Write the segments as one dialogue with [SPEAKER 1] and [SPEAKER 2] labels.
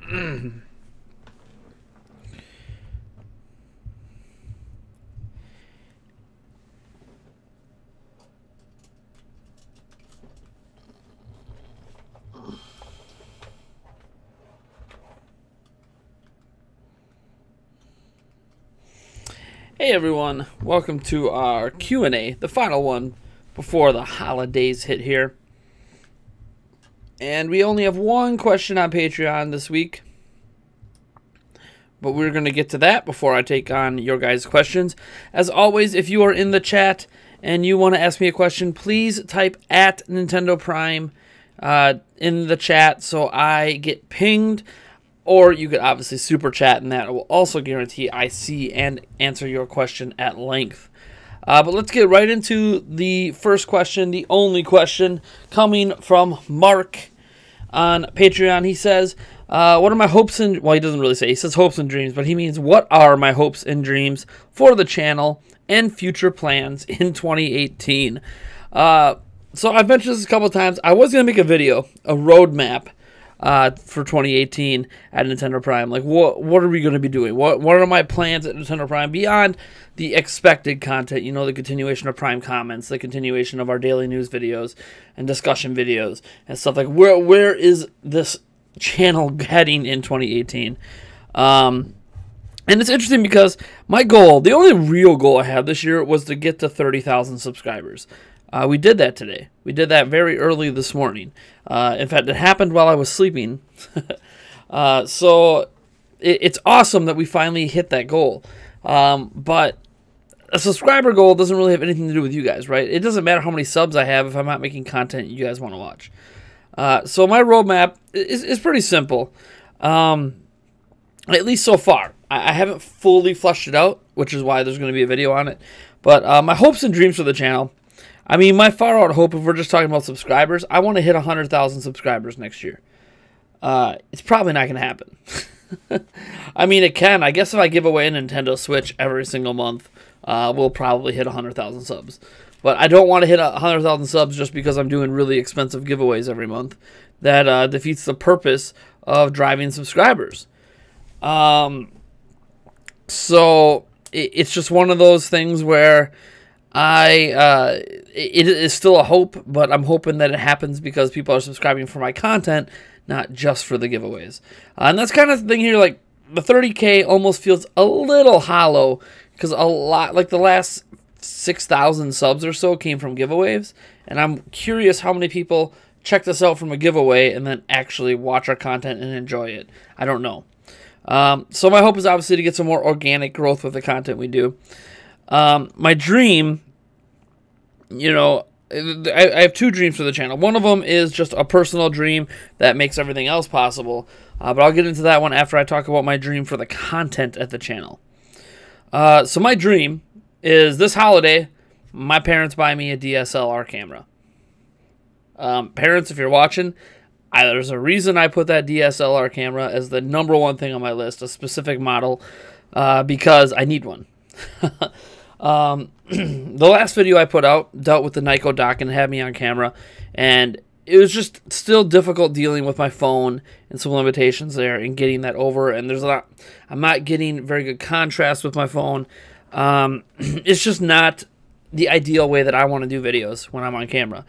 [SPEAKER 1] Hey everyone, welcome to our Q&A, the final one before the holidays hit here. And we only have one question on Patreon this week, but we're going to get to that before I take on your guys' questions. As always, if you are in the chat and you want to ask me a question, please type at Nintendo Prime in the chat so I get pinged. Or you could obviously super chat, and that will also guarantee I see and answer your question at length. But let's get right into the first question, the only question, coming from Mark on Patreon. He says, what are my hopes and... Well, he doesn't really say. He says hopes and dreams, but he means what are my hopes and dreams for the channel and future plans in 2018? So I've mentioned this a couple times. I was going to make a video, a roadmap, for 2018 at Nintendo Prime. Like, what are we going to be doing? What are my plans at Nintendo Prime beyond the expected content? You know, the continuation of Prime comments, the continuation of our daily news videos and discussion videos and stuff. Like, where is this channel heading in 2018? And it's interesting because my goal, the only real goal I had this year, was to get to 30,000 subscribers. We did that today. We did that very early this morning. In fact, it happened while I was sleeping. So it's awesome that we finally hit that goal. But a subscriber goal doesn't really have anything to do with you guys, right? It doesn't matter how many subs I have if I'm not making content you guys want to watch. So my roadmap is pretty simple, at least so far. I haven't fully fleshed it out, which is why there's going to be a video on it. But my hopes and dreams for the channel, I mean, my far-out hope, if we're just talking about subscribers, I want to hit 100,000 subscribers next year. It's probably not going to happen. I mean, it can. I guess if I give away a Nintendo Switch every single month, we'll probably hit 100,000 subs. But I don't want to hit 100,000 subs just because I'm doing really expensive giveaways every month. That defeats the purpose of driving subscribers. So it's just one of those things where it is still a hope, but I'm hoping that it happens because people are subscribing for my content, not just for the giveaways. And that's kind of the thing here, like, the 30K almost feels a little hollow, because a lot, like the last 6,000 subs or so came from giveaways, and I'm curious how many people check this out from a giveaway and then actually watch our content and enjoy it. I don't know. So my hope is obviously to get some more organic growth with the content we do. My dream, you know, I have two dreams for the channel. One of them is just a personal dream that makes everything else possible. But I'll get into that one after I talk about my dream for the content at the channel. So my dream is this holiday, my parents buy me a DSLR camera. Parents, if you're watching, there's a reason I put that DSLR camera as the #1 thing on my list, a specific model, because I need one. The last video I put out dealt with the Nyko dock and had me on camera, and it was just still difficult dealing with my phone and some limitations there and getting that over. And I'm not getting very good contrast with my phone. It's just not the ideal way that I want to do videos when I'm on camera.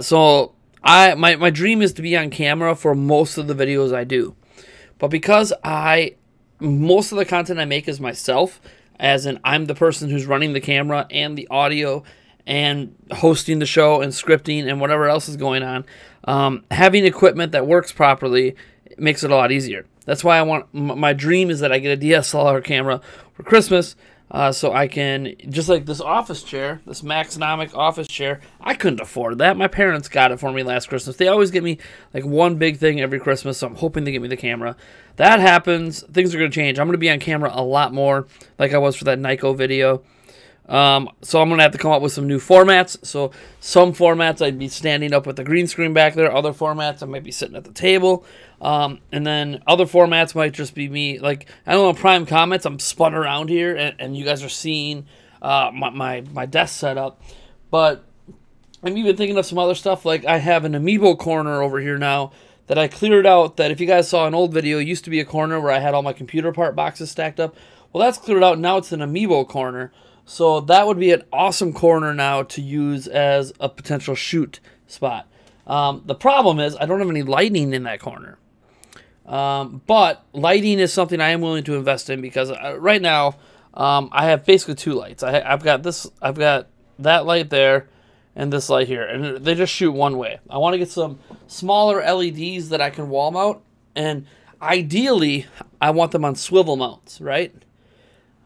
[SPEAKER 1] So my dream is to be on camera for most of the videos I do, but because most of the content I make is myself, as in I'm the person who's running the camera and the audio and hosting the show and scripting and whatever else is going on, having equipment that works properly makes it a lot easier. That's why my dream is that I get a DSLR camera for Christmas, so I can, just like this office chair, this Maxnomic office chair, I couldn't afford that. My parents got it for me last Christmas. They always get me like one big thing every Christmas, so I'm hoping they get me the camera. That happens, things are going to change. I'm going to be on camera a lot more like I was for that Nyko video. So I'm going to have to come up with some new formats. So some formats I'd be standing up with the green screen back there. Other formats I might be sitting at the table. And then other formats might just be me. Like, I don't know, Prime Comments, I'm spun around here and you guys are seeing my desk setup. But I'm even thinking of some other stuff. Like I have an Amiibo corner over here now that I cleared out, that if you guys saw an old video, it used to be a corner where I had all my computer part boxes stacked up. Well, that's cleared out. Now it's an Amiibo corner. So that would be an awesome corner now to use as a potential shoot spot. The problem is I don't have any lighting in that corner. But lighting is something I am willing to invest in, because right now I have basically two lights. I've got that light there and this light here, and they just shoot one way. I want to get some smaller LEDs that I can wall mount, and ideally I want them on swivel mounts, right?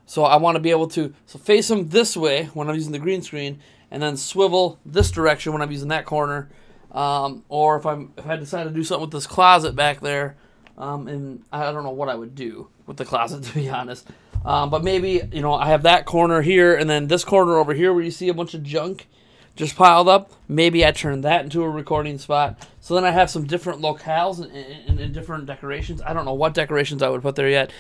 [SPEAKER 1] So I want to be able to face them this way when I'm using the green screen, and then swivel this direction when I'm using that corner. Or if I decide to do something with this closet back there, and I don't know what I would do with the closet, to be honest. But maybe, you know, I have that corner here, and then this corner over here where you see a bunch of junk just piled up. Maybe I turn that into a recording spot. So then I have some different locales and different decorations. I don't know what decorations I would put there yet.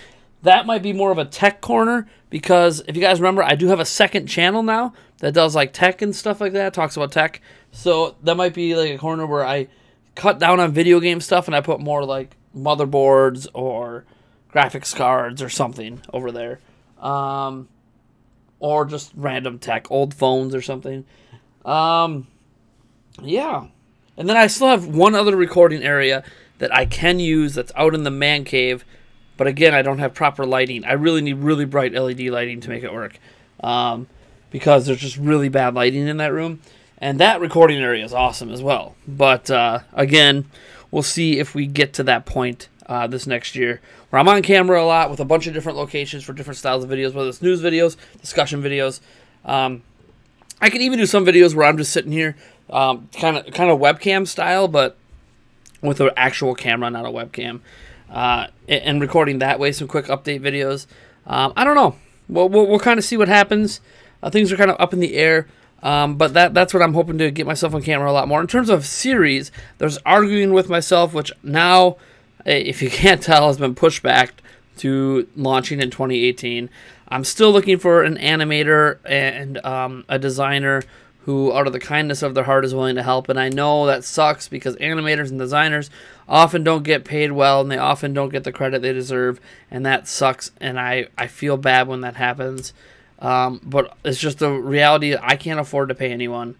[SPEAKER 1] That might be more of a tech corner, because if you guys remember, I do have a second channel now that does like tech and stuff like that, talks about tech. So that might be like a corner where I cut down on video game stuff and I put more like motherboards or graphics cards or something over there. Or just random tech, old phones or something. Yeah. And then I still have one other recording area that I can use that's out in the man cave. But again, I don't have proper lighting. I really need really bright LED lighting to make it work. Because there's just really bad lighting in that room. And that recording area is awesome as well. But again, we'll see if we get to that point this next year, where I'm on camera a lot with a bunch of different locations for different styles of videos, whether it's news videos, discussion videos. I can even do some videos where I'm just sitting here, kind of webcam style, but with an actual camera, not a webcam. And recording that way, some quick update videos. I don't know. We'll kind of see what happens. Things are kind of up in the air. But that's what I'm hoping to get myself on camera a lot more. In terms of series, there's Arguing with Myself, which now, if you can't tell, has been pushed back to launching in 2018. I'm still looking for an animator and a designer who, out of the kindness of their heart, is willing to help. And I know that sucks, because animators and designers often don't get paid well, and they often don't get the credit they deserve, and that sucks, and I feel bad when that happens. But it's just the reality. I can't afford to pay anyone,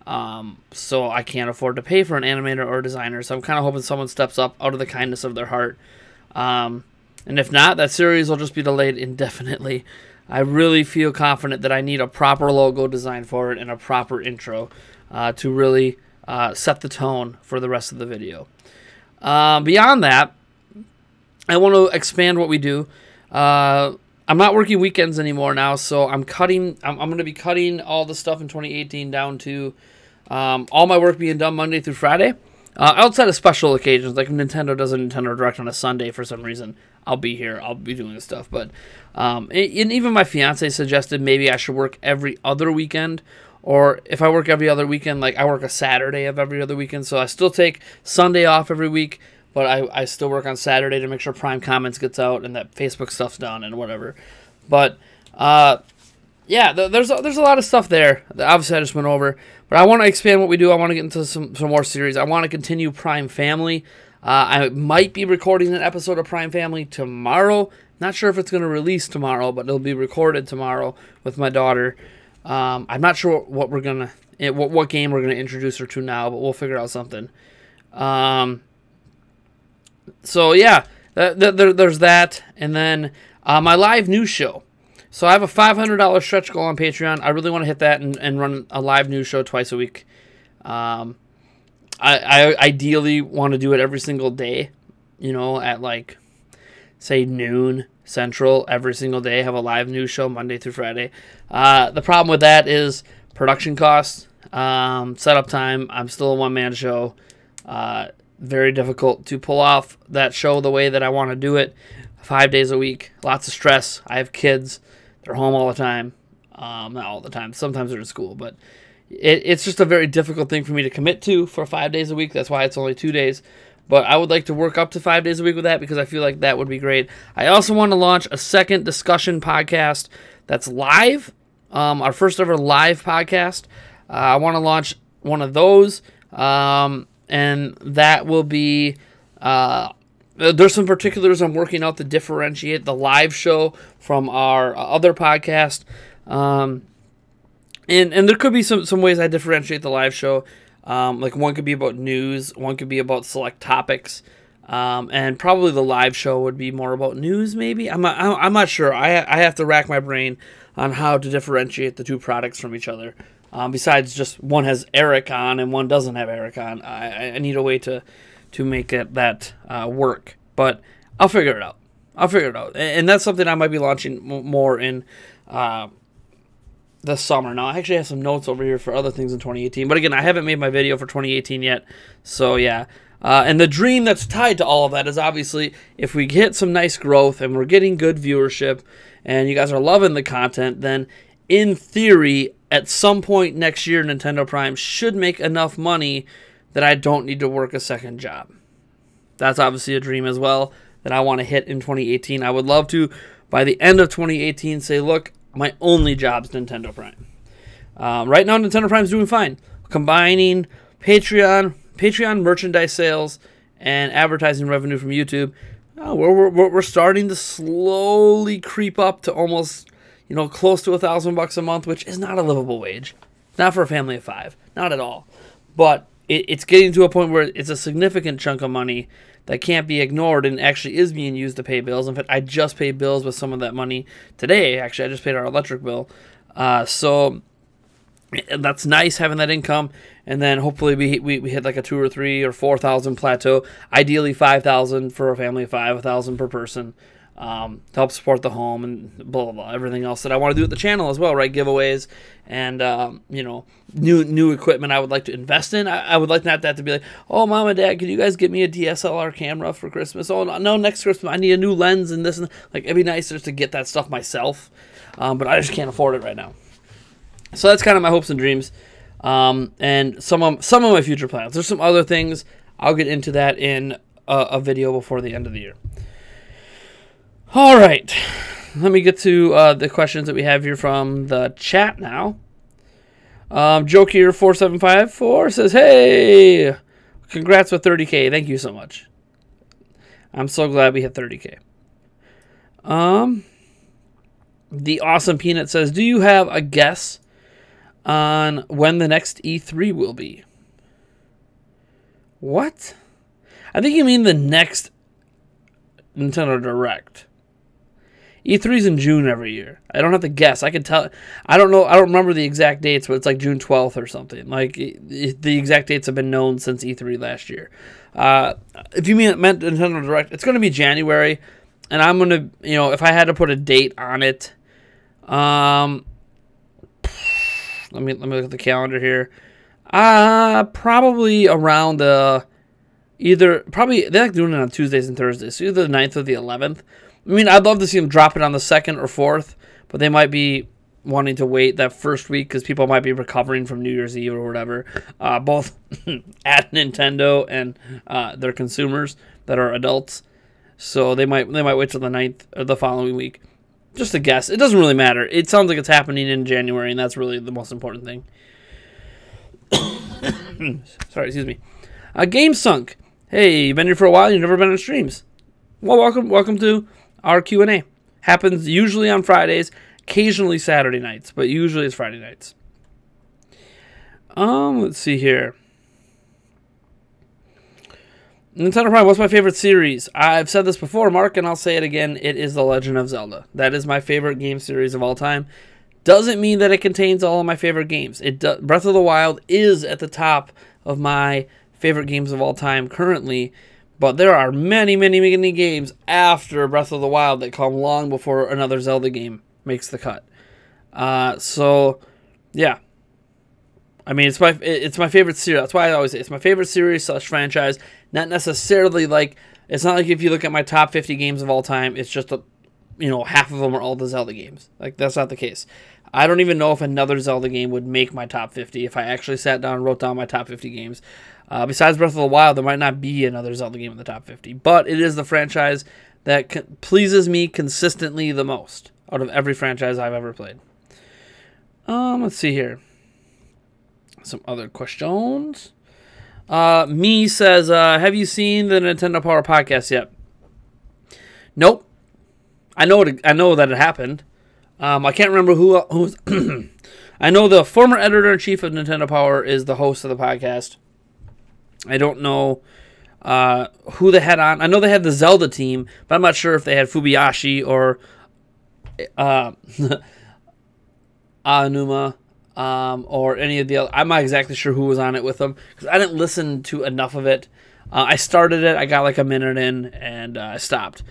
[SPEAKER 1] so I can't afford to pay for an animator or a designer, so I'm kind of hoping someone steps up out of the kindness of their heart. And if not, that series will just be delayed indefinitely. I really feel confident that I need a proper logo design for it and a proper intro to really set the tone for the rest of the video. Beyond that, I want to expand what we do. I'm not working weekends anymore now, so I'm going to be cutting all the stuff in 2018 down to all my work being done Monday through Friday. Outside of special occasions, like if Nintendo does a Nintendo Direct on a Sunday for some reason, I'll be here. I'll be doing this stuff. But and even my fiance suggested maybe I should work every other weekend. Or if I work every other weekend, like I work a Saturday of every other weekend. So I still take Sunday off every week, but I still work on Saturday to make sure Prime Comments gets out and that Facebook stuff's done and whatever. But yeah, there's a lot of stuff there that obviously I just went over. But I want to expand what we do. I want to get into some more series. I want to continue Prime Family. I might be recording an episode of Prime Family tomorrow. Not sure if it's going to release tomorrow, but it'll be recorded tomorrow with my daughter. I'm not sure what we're gonna, what game we're gonna introduce her to now, but we'll figure out something. So yeah, there's that, and then my live news show. So I have a $500 stretch goal on Patreon. I really want to hit that and run a live news show twice a week. I ideally want to do it every single day, you know, at like, say, noon Central every single day. Have a live news show Monday through Friday. The problem with that is production costs, setup time. I'm still a one-man show. Very difficult to pull off that show the way that I want to do it. 5 days a week. Lots of stress. I have kids. They're home all the time. Not all the time. Sometimes they're in school, but it's just a very difficult thing for me to commit to for 5 days a week. That's why it's only 2 days. But I would like to work up to 5 days a week with that because I feel like that would be great. I also want to launch a second discussion podcast that's live. Our first ever live podcast. I want to launch one of those. And that will be There's some particulars I'm working out to differentiate the live show from our other podcast. And there could be some ways I differentiate the live show. Like one could be about news, one could be about select topics, and probably the live show would be more about news. Maybe I'm not sure. I have to rack my brain on how to differentiate the two products from each other. Besides just one has Eric on and one doesn't have Eric on, I need a way to make that work. But I'll figure it out. And that's something I might be launching more in this summer. Now, I actually have some notes over here for other things in 2018. But again, I haven't made my video for 2018 yet. So, yeah. And the dream that's tied to all of that is obviously if we get some nice growth and we're getting good viewership and you guys are loving the content, then in theory, at some point next year, Nintendo Prime should make enough money that I don't need to work a second job. That's obviously a dream as well that I want to hit in 2018. I would love to, by the end of 2018, say, look, my only job's Nintendo Prime. Right now, Nintendo Prime's doing fine. Combining Patreon merchandise sales and advertising revenue from YouTube, we're starting to slowly creep up to almost, close to $1,000 a month, which is not a livable wage. Not for a family of 5. Not at all. But it's getting to a point where it's a significant chunk of money that can't be ignored and actually is being used to pay bills. In fact, I just paid bills with some of that money today. Actually, I just paid our electric bill. So that's nice having that income. And then hopefully we hit like a 2 or 3 or 4,000 plateau. Ideally 5,000 for a family of 5, 1,000 per person. To help support the home and blah, blah, blah, everything else that I want to do with the channel as well, right? Giveaways and, new equipment I would like to invest in. I would like that to be like, oh, Mom and Dad, can you guys get me a DSLR camera for Christmas? Oh, no, next Christmas I need a new lens and this. And like, it'd be nice just to get that stuff myself, but I just can't afford it right now. So that's kind of my hopes and dreams, and some of my future plans. There's some other things. I'll get into that in a video before the end of the year. All right, let me get to the questions that we have here from the chat now. Jokier4754 says, hey, congrats with 30K. Thank you so much. I'm so glad we hit 30K. The Awesome Peanut says, do you have a guess on when the next E3 will be? What? I think you mean the next Nintendo Direct. E3's in June every year. I don't have to guess. I can tell. I don't know. I don't remember the exact dates, but it's like June 12th or something. Like the exact dates have been known since E3 last year. If you meant Nintendo Direct, it's going to be January, and I'm going to, if I had to put a date on it, let me look at the calendar here. Probably around probably they like doing it on Tuesdays and Thursdays, so either the 9th or the 11th. I mean, I'd love to see them drop it on the 2nd or 4th, but they might be wanting to wait that first week because people might be recovering from New Year's Eve or whatever, both at Nintendo and their consumers that are adults. So they might wait till the 9th or the following week. Just a guess. It doesn't really matter. It sounds like it's happening in January, and that's really the most important thing. Sorry, excuse me. Game Sunk. Hey, you've been here for a while. You've never been on streams. Well, welcome to our Q&A. Happens usually on Fridays, occasionally Saturday nights, but usually it's Friday nights. Let's see here. Nintendo Prime, what's my favorite series? I've said this before, Mark, and I'll say it again. It is The Legend of Zelda. That is my favorite game series of all time. Doesn't mean that it contains all of my favorite games. Breath of the Wild is at the top of my favorite games of all time currently, but there are many, many, many games after Breath of the Wild that come long before another Zelda game makes the cut. So, yeah. I mean, it's my favorite series. That's why I always say it's my favorite series / franchise. Not necessarily like, it's not like if you look at my top 50 games of all time, it's just half of them are all the Zelda games. Like, that's not the case. I don't even know if another Zelda game would make my top 50 if I actually sat down and wrote down my top 50 games. Besides Breath of the Wild, there might not be another Zelda game in the top 50. But it is the franchise that pleases me consistently the most out of every franchise I've ever played. Let's see here. Some other questions. Me says, have you seen the Nintendo Power podcast yet? Nope. I know that it happened. I can't remember who's. I know the former editor-in-chief of Nintendo Power is the host of the podcast. I don't know who they had on. I know they had the Zelda team, but I'm not sure if they had Fubiashi or Aonuma or any of the other. I'm not exactly sure who was on it with them because I didn't listen to enough of it. I started it. I got like a minute in, and I stopped.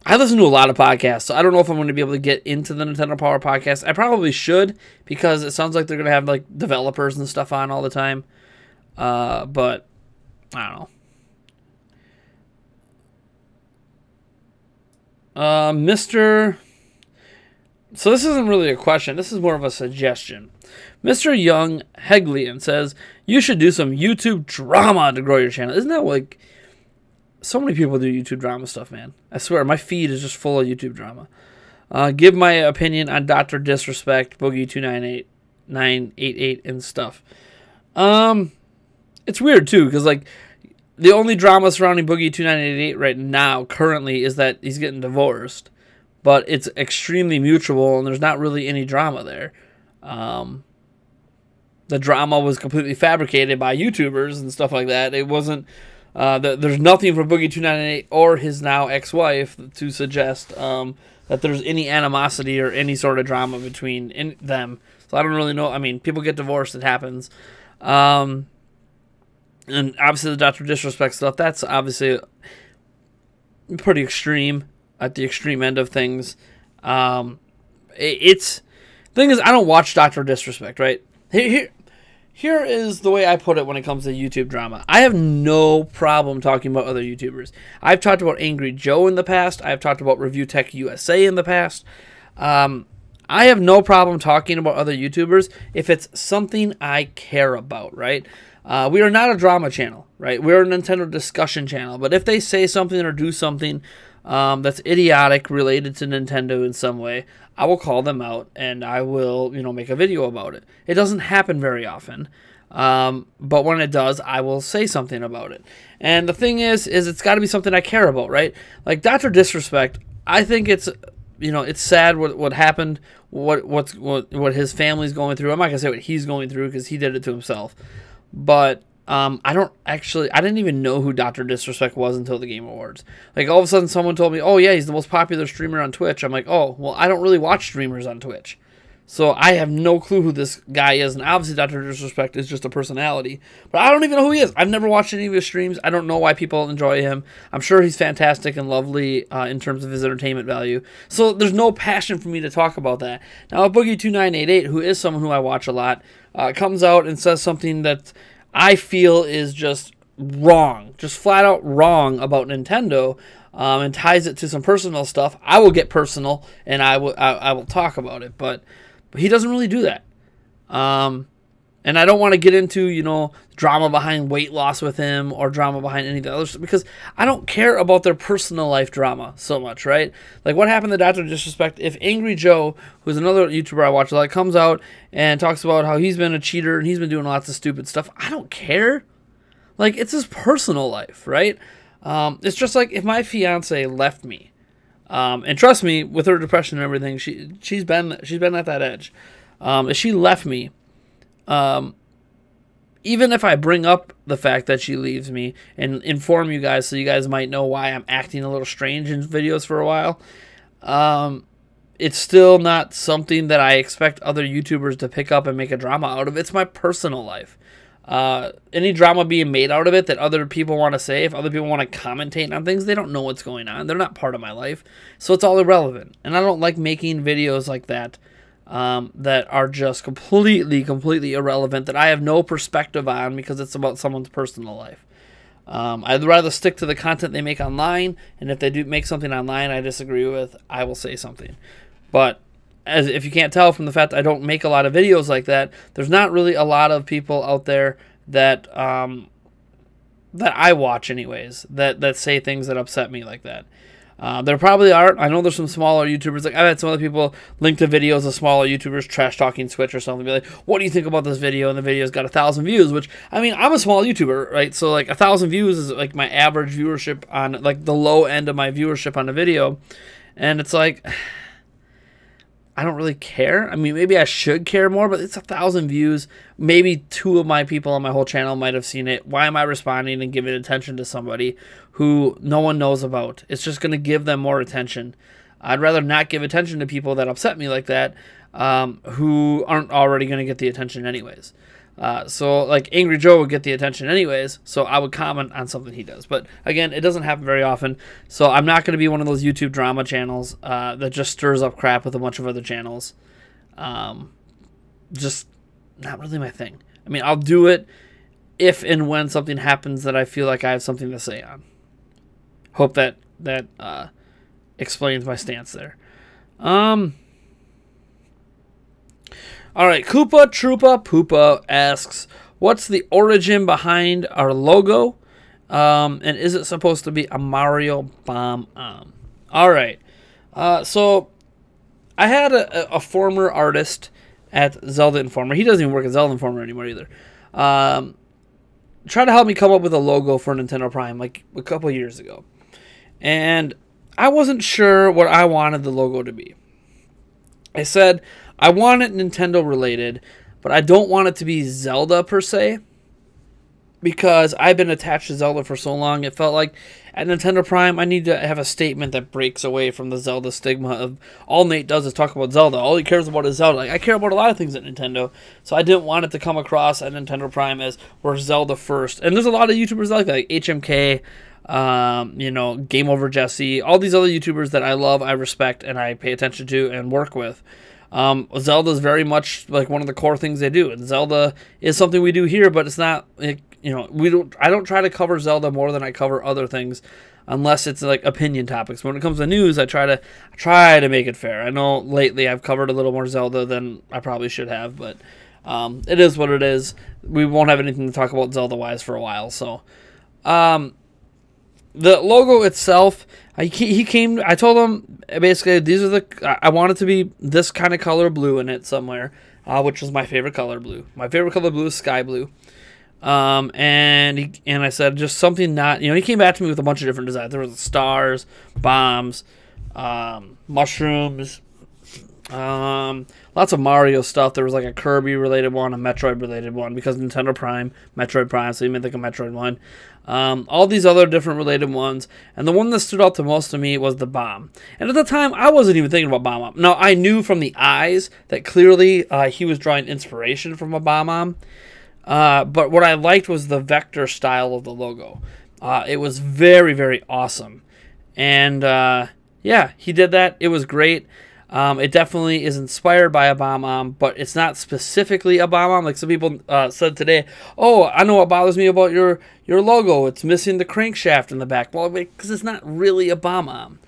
[SPEAKER 1] I listen to a lot of podcasts, so I don't know if I'm going to be able to get into the Nintendo Power podcast. I probably should because it sounds like they're going to have like developers and stuff on all the time. But I don't know. So this isn't really a question. This is more of a suggestion. Mr. Young Heglian says, you should do some YouTube drama to grow your channel. Isn't that like... So many people do YouTube drama stuff, man. I swear, my feed is just full of YouTube drama. Give my opinion on Dr. Disrespect, Boogie2988, and stuff. It's weird, too, because, like, the only drama surrounding Boogie2988 right now, currently, is that he's getting divorced. But it's extremely mutual, and there's not really any drama there. The drama was completely fabricated by YouTubers and stuff like that. It wasn't... there's nothing from Boogie2988 or his now ex-wife to suggest that there's any animosity or any sort of drama between them. So I don't really know. I mean, people get divorced. It happens. And obviously the Dr. Disrespect stuff, that's obviously pretty extreme at the extreme end of things. The thing is, I don't watch Dr. Disrespect, right? Here is the way I put it when it comes to YouTube drama. I have no problem talking about other YouTubers. I've talked about Angry Joe in the past. I've talked about Review Tech USA in the past. I have no problem talking about other YouTubers if it's something I care about, right? We are not a drama channel, right? We're a Nintendo discussion channel. But if they say something or do something that's idiotic related to Nintendo in some way, I will call them out and I will, make a video about it. It doesn't happen very often, but when it does, I will say something about it. And the thing is it's got to be something I care about, right? Like Dr. Disrespect, I think it's sad what happened, what his family's going through. I'm not gonna say what he's going through because he did it to himself, but. I didn't even know who Dr. Disrespect was until the Game Awards. Like, all of a sudden, someone told me, oh, yeah, he's the most popular streamer on Twitch. I'm like, oh, well, I don't really watch streamers on Twitch. So I have no clue who this guy is. And obviously, Dr. Disrespect is just a personality. But I don't even know who he is. I've never watched any of his streams. I don't know why people enjoy him. I'm sure he's fantastic and lovely in terms of his entertainment value. So there's no passion for me to talk about that. Now, Boogie2988, who is someone who I watch a lot, comes out and says something that I feel is just wrong, just flat out wrong about Nintendo, and ties it to some personal stuff. I will get personal and I will talk about it, but he doesn't really do that. And I don't want to get into, drama behind weight loss with him or drama behind any of the others because I don't care about their personal life drama so much, right? Like what happened to Dr. Disrespect, if Angry Joe, who's another YouTuber I watch a lot, comes out and talks about how he's been a cheater and he's been doing lots of stupid stuff, I don't care. Like, it's his personal life, right? It's just like if my fiance left me, and trust me, with her depression and everything, she's been at that edge. If she left me, even if I bring up the fact that she leaves me and inform you guys so you guys might know why I'm acting a little strange in videos for a while, it's still not something that I expect other YouTubers to pick up and make a drama out of. It's my personal life. Any drama being made out of it that other people want to say, if other people want to commentate on things, they don't know what's going on. They're not part of my life. So it's all irrelevant. And I don't like making videos like that. That are just completely irrelevant, that I have no perspective on because it's about someone's personal life. I'd rather stick to the content they make online, and if they do make something online I disagree with, I will say something. But if you can't tell from the fact that I don't make a lot of videos like that, there's not really a lot of people out there that that I watch anyways, that say things that upset me like that. There probably are. I know there's some smaller YouTubers. Like I've had some other people link to videos of smaller YouTubers trash talking Switch or something. Be like, "What do you think about this video?" And the video's got 1,000 views. Which I mean, I'm a small YouTuber, right? So like 1,000 views is like my average viewership on like the low end of my viewership on a video, and it's like I don't really care. I mean, maybe I should care more, but it's 1,000 views. Maybe 2 of my people on my whole channel might have seen it. Why am I responding and giving attention to somebody who no one knows about? It's just going to give them more attention. I'd rather not give attention to people that upset me like that, who aren't already going to get the attention anyways. So like Angry Joe would get the attention anyways, so I would comment on something he does. But again, it doesn't happen very often, so I'm not going to be one of those YouTube drama channels that just stirs up crap with a bunch of other channels. Just not really my thing. I mean, I'll do it if and when something happens that I feel like I have something to say on. Hope that explains my stance there. All right, Koopa Troopa Poopa asks, what's the origin behind our logo? And is it supposed to be a Mario Bomb? All right. So I had a former artist at Zelda Informer. He doesn't even work at Zelda Informer anymore either. Try to help me come up with a logo for Nintendo Prime like a couple years ago. And I wasn't sure what I wanted the logo to be. I said, I want it Nintendo related, but I don't want it to be Zelda per se, because I've been attached to Zelda for so long. It felt like at Nintendo Prime, I need to have a statement that breaks away from the Zelda stigma of all Nate does is talk about Zelda. All he cares about is Zelda. Like, I care about a lot of things at Nintendo, so I didn't want it to come across at Nintendo Prime as we're Zelda first. And there's a lot of YouTubers like HMK, you know, Game Over Jesse, all these other YouTubers that I love, I respect, and I pay attention to and work with. Zelda is very much like one of the core things they do, and Zelda is something we do here, but it's not, you know, I don't try to cover Zelda more than I cover other things, unless it's like opinion topics. When it comes to news, I try to make it fair. I know lately I've covered a little more Zelda than I probably should have, but it is what it is. We won't have anything to talk about Zelda-wise for a while, so the logo itself, he came, I told him basically these are I want it to be this kind of color blue in it somewhere, which is my favorite color blue. My favorite color blue is sky blue. And I said just something not, he came back to me with a bunch of different designs. There was stars, bombs, mushrooms, lots of Mario stuff. There was like a Kirby related one, a Metroid related one, because Nintendo Prime, Metroid Prime, so you may think of Metroid 1. All these other different related ones, and the one that stood out the most to me was the bomb. And at the time, I wasn't even thinking about Bomb-Omb. Now, I knew from the eyes that clearly he was drawing inspiration from a Bomb-Omb, but what I liked was the vector style of the logo. It was very, very awesome. And yeah, he did that. It was great. It definitely is inspired by a Bomb-Omb, but it's not specifically a Bomb-Omb. Like some people said today, oh, I know what bothers me about your logo. It's missing the crankshaft in the back. Well, because it's not really a Bomb-Omb.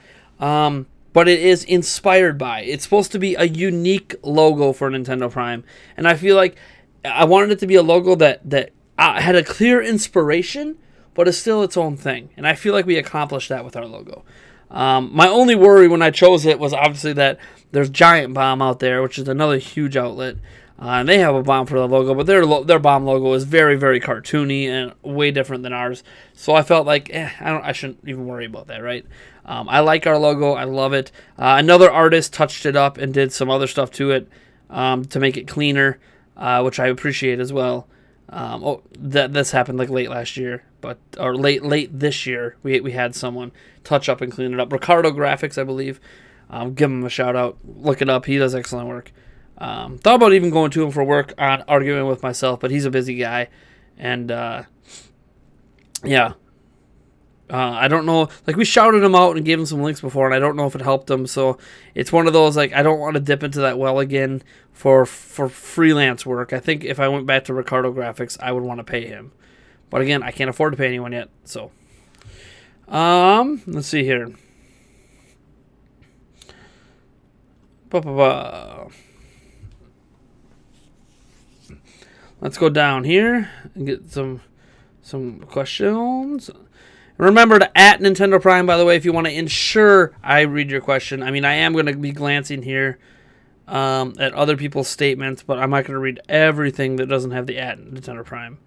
[SPEAKER 1] But it is inspired by. It's supposed to be a unique logo for Nintendo Prime. And I feel like I wanted it to be a logo that had a clear inspiration, but is still its own thing. And I feel like we accomplished that with our logo. My only worry when I chose it was obviously that there's Giant Bomb out there, which is another huge outlet. And they have a bomb for the logo, but their bomb logo is very, very cartoony and way different than ours. So I felt like I shouldn't even worry about that, right? I like our logo. I love it. Another artist touched it up and did some other stuff to it to make it cleaner, which I appreciate as well. This happened like late last year, or late this year. We had someone touch up and clean it up. Ricardo Graphics, I believe. Give him a shout out. Look it up. He does excellent work. Thought about even going to him for work on arguing with myself, but he's a busy guy, and yeah. I don't know. Like, we shouted him out and gave him some links before, and I don't know if it helped him. So it's one of those, like, I don't want to dip into that well again for freelance work. I think if I went back to Ricardo Graphics, I would want to pay him. But again, I can't afford to pay anyone yet. So, let's see here. Let's go down here and get some questions. Remember to @ Nintendo Prime, by the way, if you want to ensure I read your question. I mean, I am going to be glancing here at other people's statements, but I'm not going to read everything that doesn't have the @ Nintendo Prime.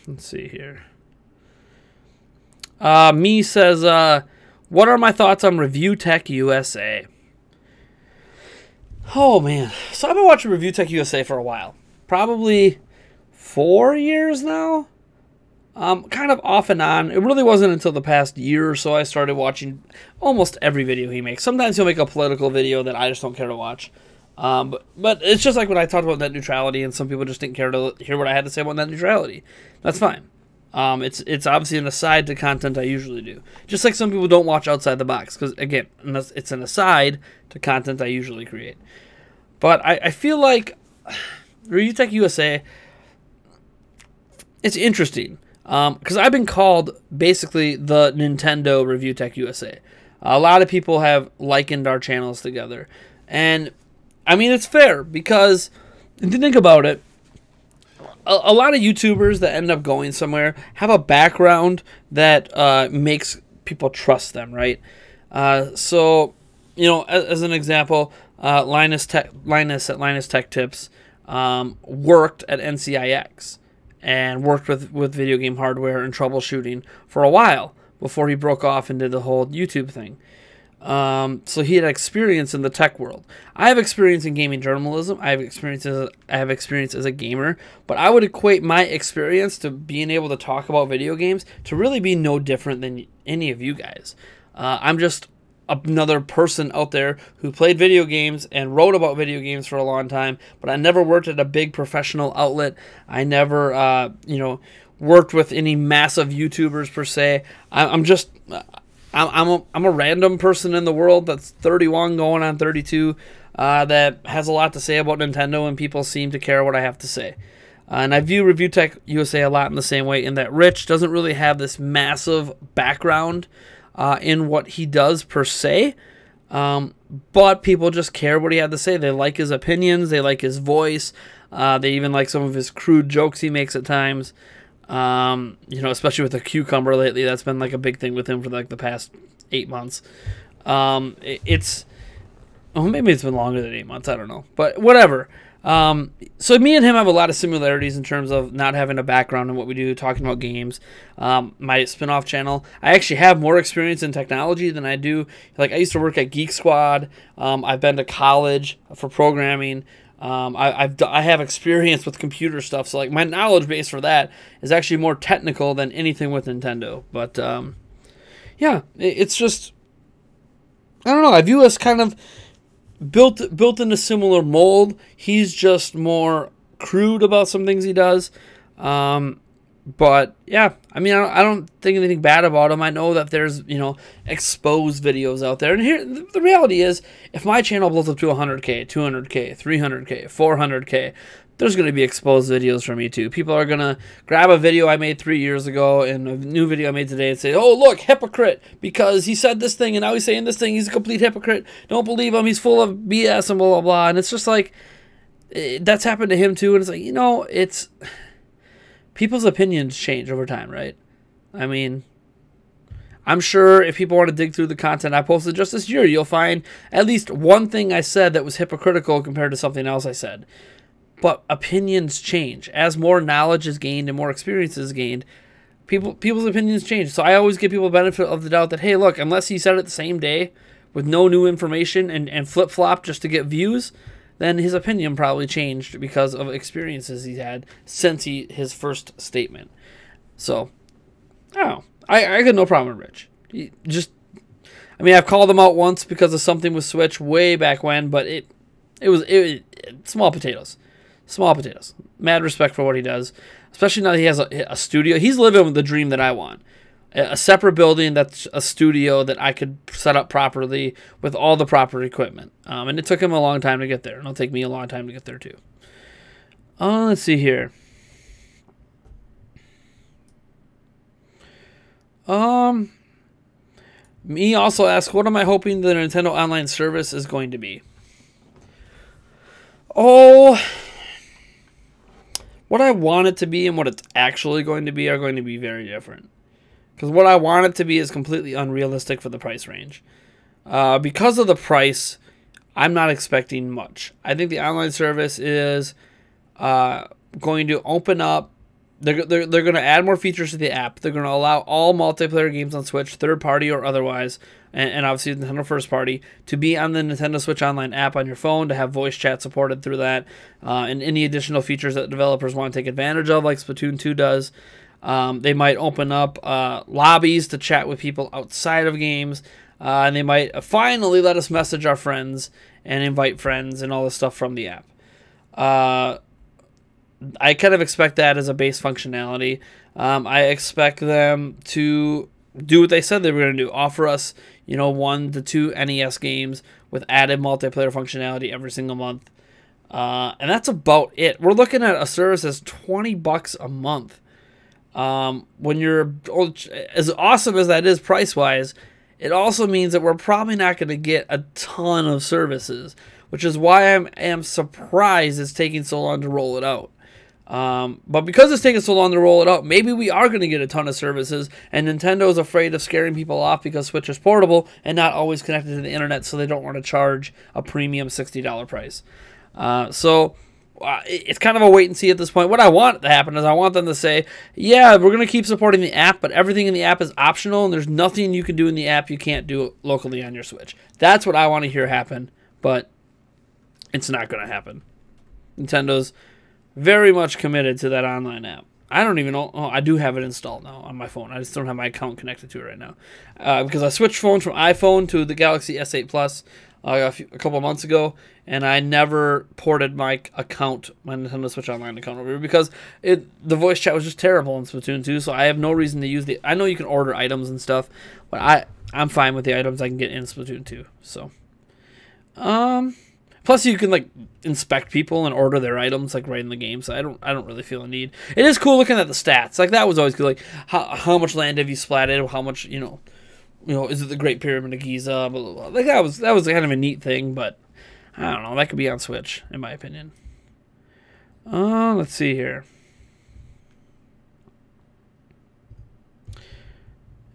[SPEAKER 1] Let's see here. Me says, what are my thoughts on Review Tech USA? Oh, man. So I've been watching Review Tech USA for a while. Probably 4 years now. Kind of off and on. It really wasn't until the past year or so I started watching almost every video he makes. Sometimes he'll make a political video that I just don't care to watch. But it's just like when I talked about net neutrality, and some people just didn't care to hear what I had to say about net neutrality. That's fine. It's obviously an aside to content I usually do. Just like some people don't watch Outside the Box, because, again, it's an aside to content I usually create. But I feel like Review Tech USA, it's interesting. Because I've been called basically the Nintendo Review Tech USA. A lot of people have likened our channels together. And, I mean, it's fair, because if you think about it, a lot of YouTubers that end up going somewhere have a background that makes people trust them, right? So, you know, as an example, Linus at Linus Tech Tips worked at NCIX and worked with video game hardware and troubleshooting for a while before he broke off and did the whole YouTube thing. So he had experience in the tech world. I have experience in gaming journalism. I have experience as a gamer, but I would equate my experience to being able to talk about video games to really be no different than any of you guys. I'm just another person out there who played video games and wrote about video games for a long time, but I never worked at a big professional outlet. I never, worked with any massive YouTubers per se. I'm a random person in the world that's 31 going on 32 that has a lot to say about Nintendo, and people seem to care what I have to say. And I view Review Tech USA a lot in the same way, in that Rich doesn't really have this massive background in what he does per se, but people just care what he had to say. They like his opinions, they like his voice, they even like some of his crude jokes he makes at times. Especially with the cucumber lately, that's been like a big thing with him for like the past 8 months. Maybe it's been longer than 8 months, I don't know, but whatever. So me and him have a lot of similarities in terms of not having a background in what we do, talking about games. My spin-off channel, I actually have more experience in technology than I do. Like, I used to work at Geek Squad. I've been to college for programming. I have experience with computer stuff, so like my knowledge base for that is actually more technical than anything with Nintendo. But yeah, it's just, I don't know. I view us kind of built in a similar mold. He's just more crude about some things he does. But yeah, I mean, I don't think anything bad about him. I know that there's, exposed videos out there. And here, the reality is, if my channel blows up to 100K, 200K, 300K, 400K, there's going to be exposed videos from me too. People are going to grab a video I made 3 years ago and a new video I made today and say, oh, look, hypocrite, because he said this thing and now he's saying this thing. He's a complete hypocrite. Don't believe him. He's full of BS and blah, blah, blah. And it's just like, that's happened to him too. And it's like, it's... people's opinions change over time, right? I mean, I'm sure if people want to dig through the content I posted just this year, you'll find at least one thing I said that was hypocritical compared to something else I said. But opinions change. As more knowledge is gained and more experience is gained, people's opinions change. So I always give people the benefit of the doubt that, hey, look, unless he said it the same day with no new information and flip-flop just to get views, then his opinion probably changed because of experiences he's had since his first statement. So, I don't know. I got no problem with Rich. I've called him out once because of something with Switch way back when, but it was small potatoes. Small potatoes. Mad respect for what he does, especially now that he has a studio. He's living with the dream that I want. A separate building that's a studio that I could set up properly with all the proper equipment. And it took him a long time to get there. And it'll take me a long time to get there too. Let's see here. Me also asked, what am I hoping the Nintendo Online service is going to be? Oh, what I want it to be and what it's actually going to be are going to be very different. Because what I want it to be is completely unrealistic for the price range. Because of the price, I'm not expecting much. I think the online service is going to open up. They're going to add more features to the app. They're going to allow all multiplayer games on Switch, third party or otherwise, and obviously Nintendo first party, to be on the Nintendo Switch Online app on your phone, to have voice chat supported through that, and any additional features that developers want to take advantage of, like Splatoon 2 does. They might open up lobbies to chat with people outside of games, and they might finally let us message our friends and invite friends and all this stuff from the app. I kind of expect that as a base functionality. I expect them to do what they said they were going to do. Offer us, 1 to 2 NES games with added multiplayer functionality every single month. And that's about it. We're looking at a service that's $20 a month. When you're, as awesome as that is price-wise, it also means that we're probably not going to get a ton of services, which is why I am surprised it's taking so long to roll it out. But because it's taking so long to roll it out, maybe we are going to get a ton of services, and Nintendo is afraid of scaring people off because Switch is portable and not always connected to the internet, so they don't want to charge a premium $60 price. It's kind of a wait and see at this point. What I want to happen is I want them to say, yeah, we're going to keep supporting the app, but everything in the app is optional, and there's nothing you can do in the app you can't do locally on your Switch. That's what I want to hear happen, but it's not going to happen. Nintendo's very much committed to that online app. I don't even know. Oh, I do have it installed now on my phone. I just don't have my account connected to it right now. Because I switched phones from iPhone to the Galaxy S8 Plus a couple of months ago, and I never ported my account, my Nintendo Switch Online account over because the voice chat was just terrible in Splatoon 2, so I have no reason to use the... I know you can order items and stuff, but I'm fine with the items I can get in Splatoon 2, so... Plus, you can inspect people and order their items right in the game. So I don't really feel a need. It is cool looking at the stats. That was always good. How much land have you splatted? How much is it the Great Pyramid of Giza? Blah, blah, blah. That was kind of a neat thing. But I don't know. That could be on Switch, in my opinion. Let's see here.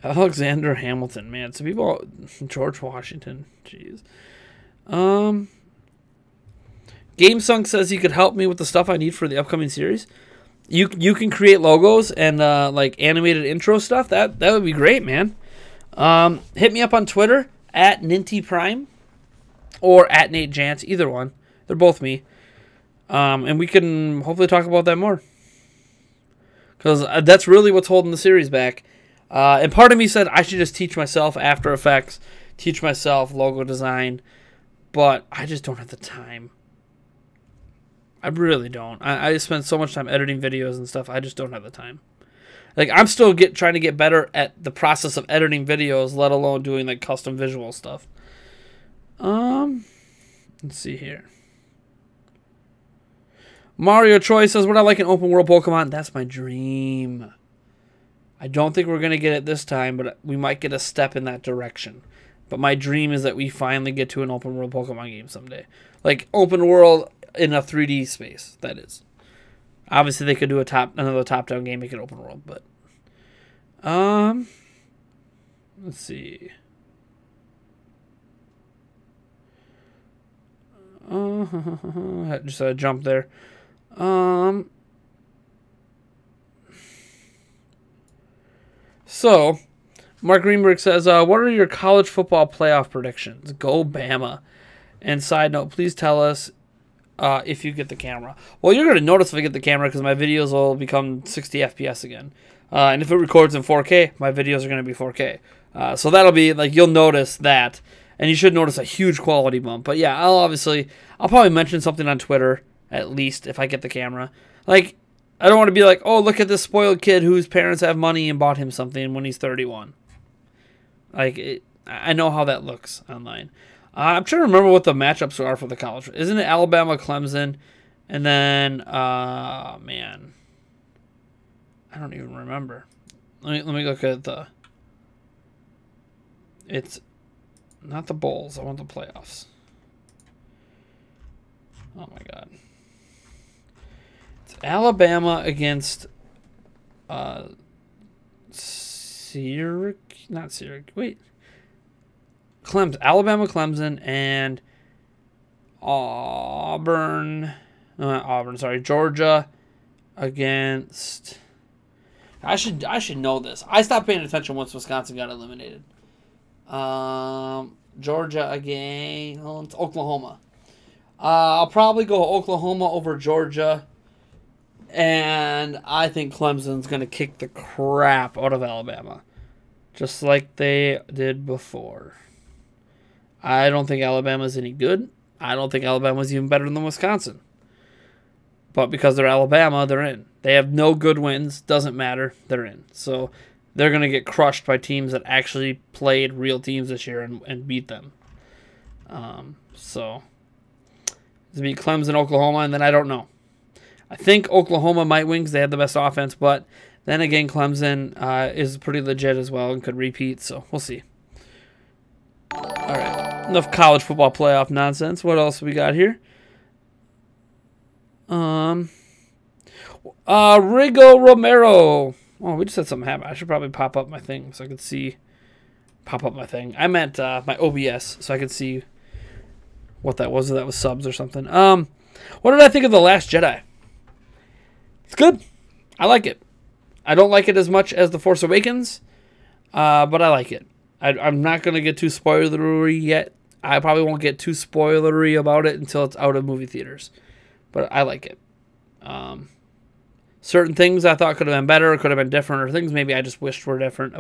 [SPEAKER 1] Alexander Hamilton, man. So people, George Washington, jeez. GameSunk says he could help me with the stuff I need for the upcoming series. You can create logos and animated intro stuff. That would be great, man. Hit me up on Twitter at NintyPrime or at NateJance, either one. They're both me. And we can hopefully talk about that more. Because that's really what's holding the series back. And part of me said I should just teach myself After Effects, teach myself logo design, but I just don't have the time. I really don't. I spend so much time editing videos and stuff. I just don't have the time. I'm still trying to get better at the process of editing videos, let alone doing custom visual stuff. Let's see here. Mario Troy says, "Would I like an open world Pokemon?" That's my dream. I don't think we're gonna get it this time, but we might get a step in that direction. But my dream is that we finally get to an open world Pokemon game someday. Open world in a 3D space, that is. Obviously, they could do another top-down game, make it open world, but... let's see. Just a jump there. So, Mark Greenberg says, what are your college football playoff predictions? Go Bama. And side note, please tell us if you get the camera. Well, you're going to notice if I get the camera because my videos will become 60 FPS again. And if it records in 4K, my videos are going to be 4K. So that'll be, you'll notice that. And you should notice a huge quality bump. But yeah, I'll probably mention something on Twitter, at least, if I get the camera. I don't want to be oh, look at this spoiled kid whose parents have money and bought him something when he's 31. I know how that looks online. I'm trying to remember what the matchups are for the college. Isn't it Alabama, Clemson, and then man, I don't even remember. Let me look at the. It's not the bowls. I want the playoffs. Oh my god. It's Alabama against Syracuse, not Syracuse. Wait, Clemson, Alabama, Clemson, and Auburn. No, not Auburn. Sorry, Georgia against. I should know this. I stopped paying attention once Wisconsin got eliminated. Georgia against Oklahoma. I'll probably go Oklahoma over Georgia. And I think Clemson's going to kick the crap out of Alabama. Just like they did before. I don't think Alabama's any good. I don't think Alabama's even better than Wisconsin. But because they're Alabama, they're in. They have no good wins. Doesn't matter. They're in. So they're going to get crushed by teams that actually played real teams this year and beat them. So it's going to be Clemson, Oklahoma, and then I don't know. I think Oklahoma might win because they had the best offense, but then again, Clemson is pretty legit as well and could repeat, so we'll see. All right, enough college football playoff nonsense. What else we got here? Rigo Romero. Oh, we just had something happen. I should probably pop up my thing so I could see. Pop up my thing. I meant my OBS so I could see what that was. If that was subs or something. What did I think of The Last Jedi? It's good. I like it. I don't like it as much as The Force Awakens, but I like it. I'm not going to get too spoilery yet. I probably won't get too spoilery about it until it's out of movie theaters. But I like it. Certain things I thought could have been better, could have been different, or things maybe I just wished were different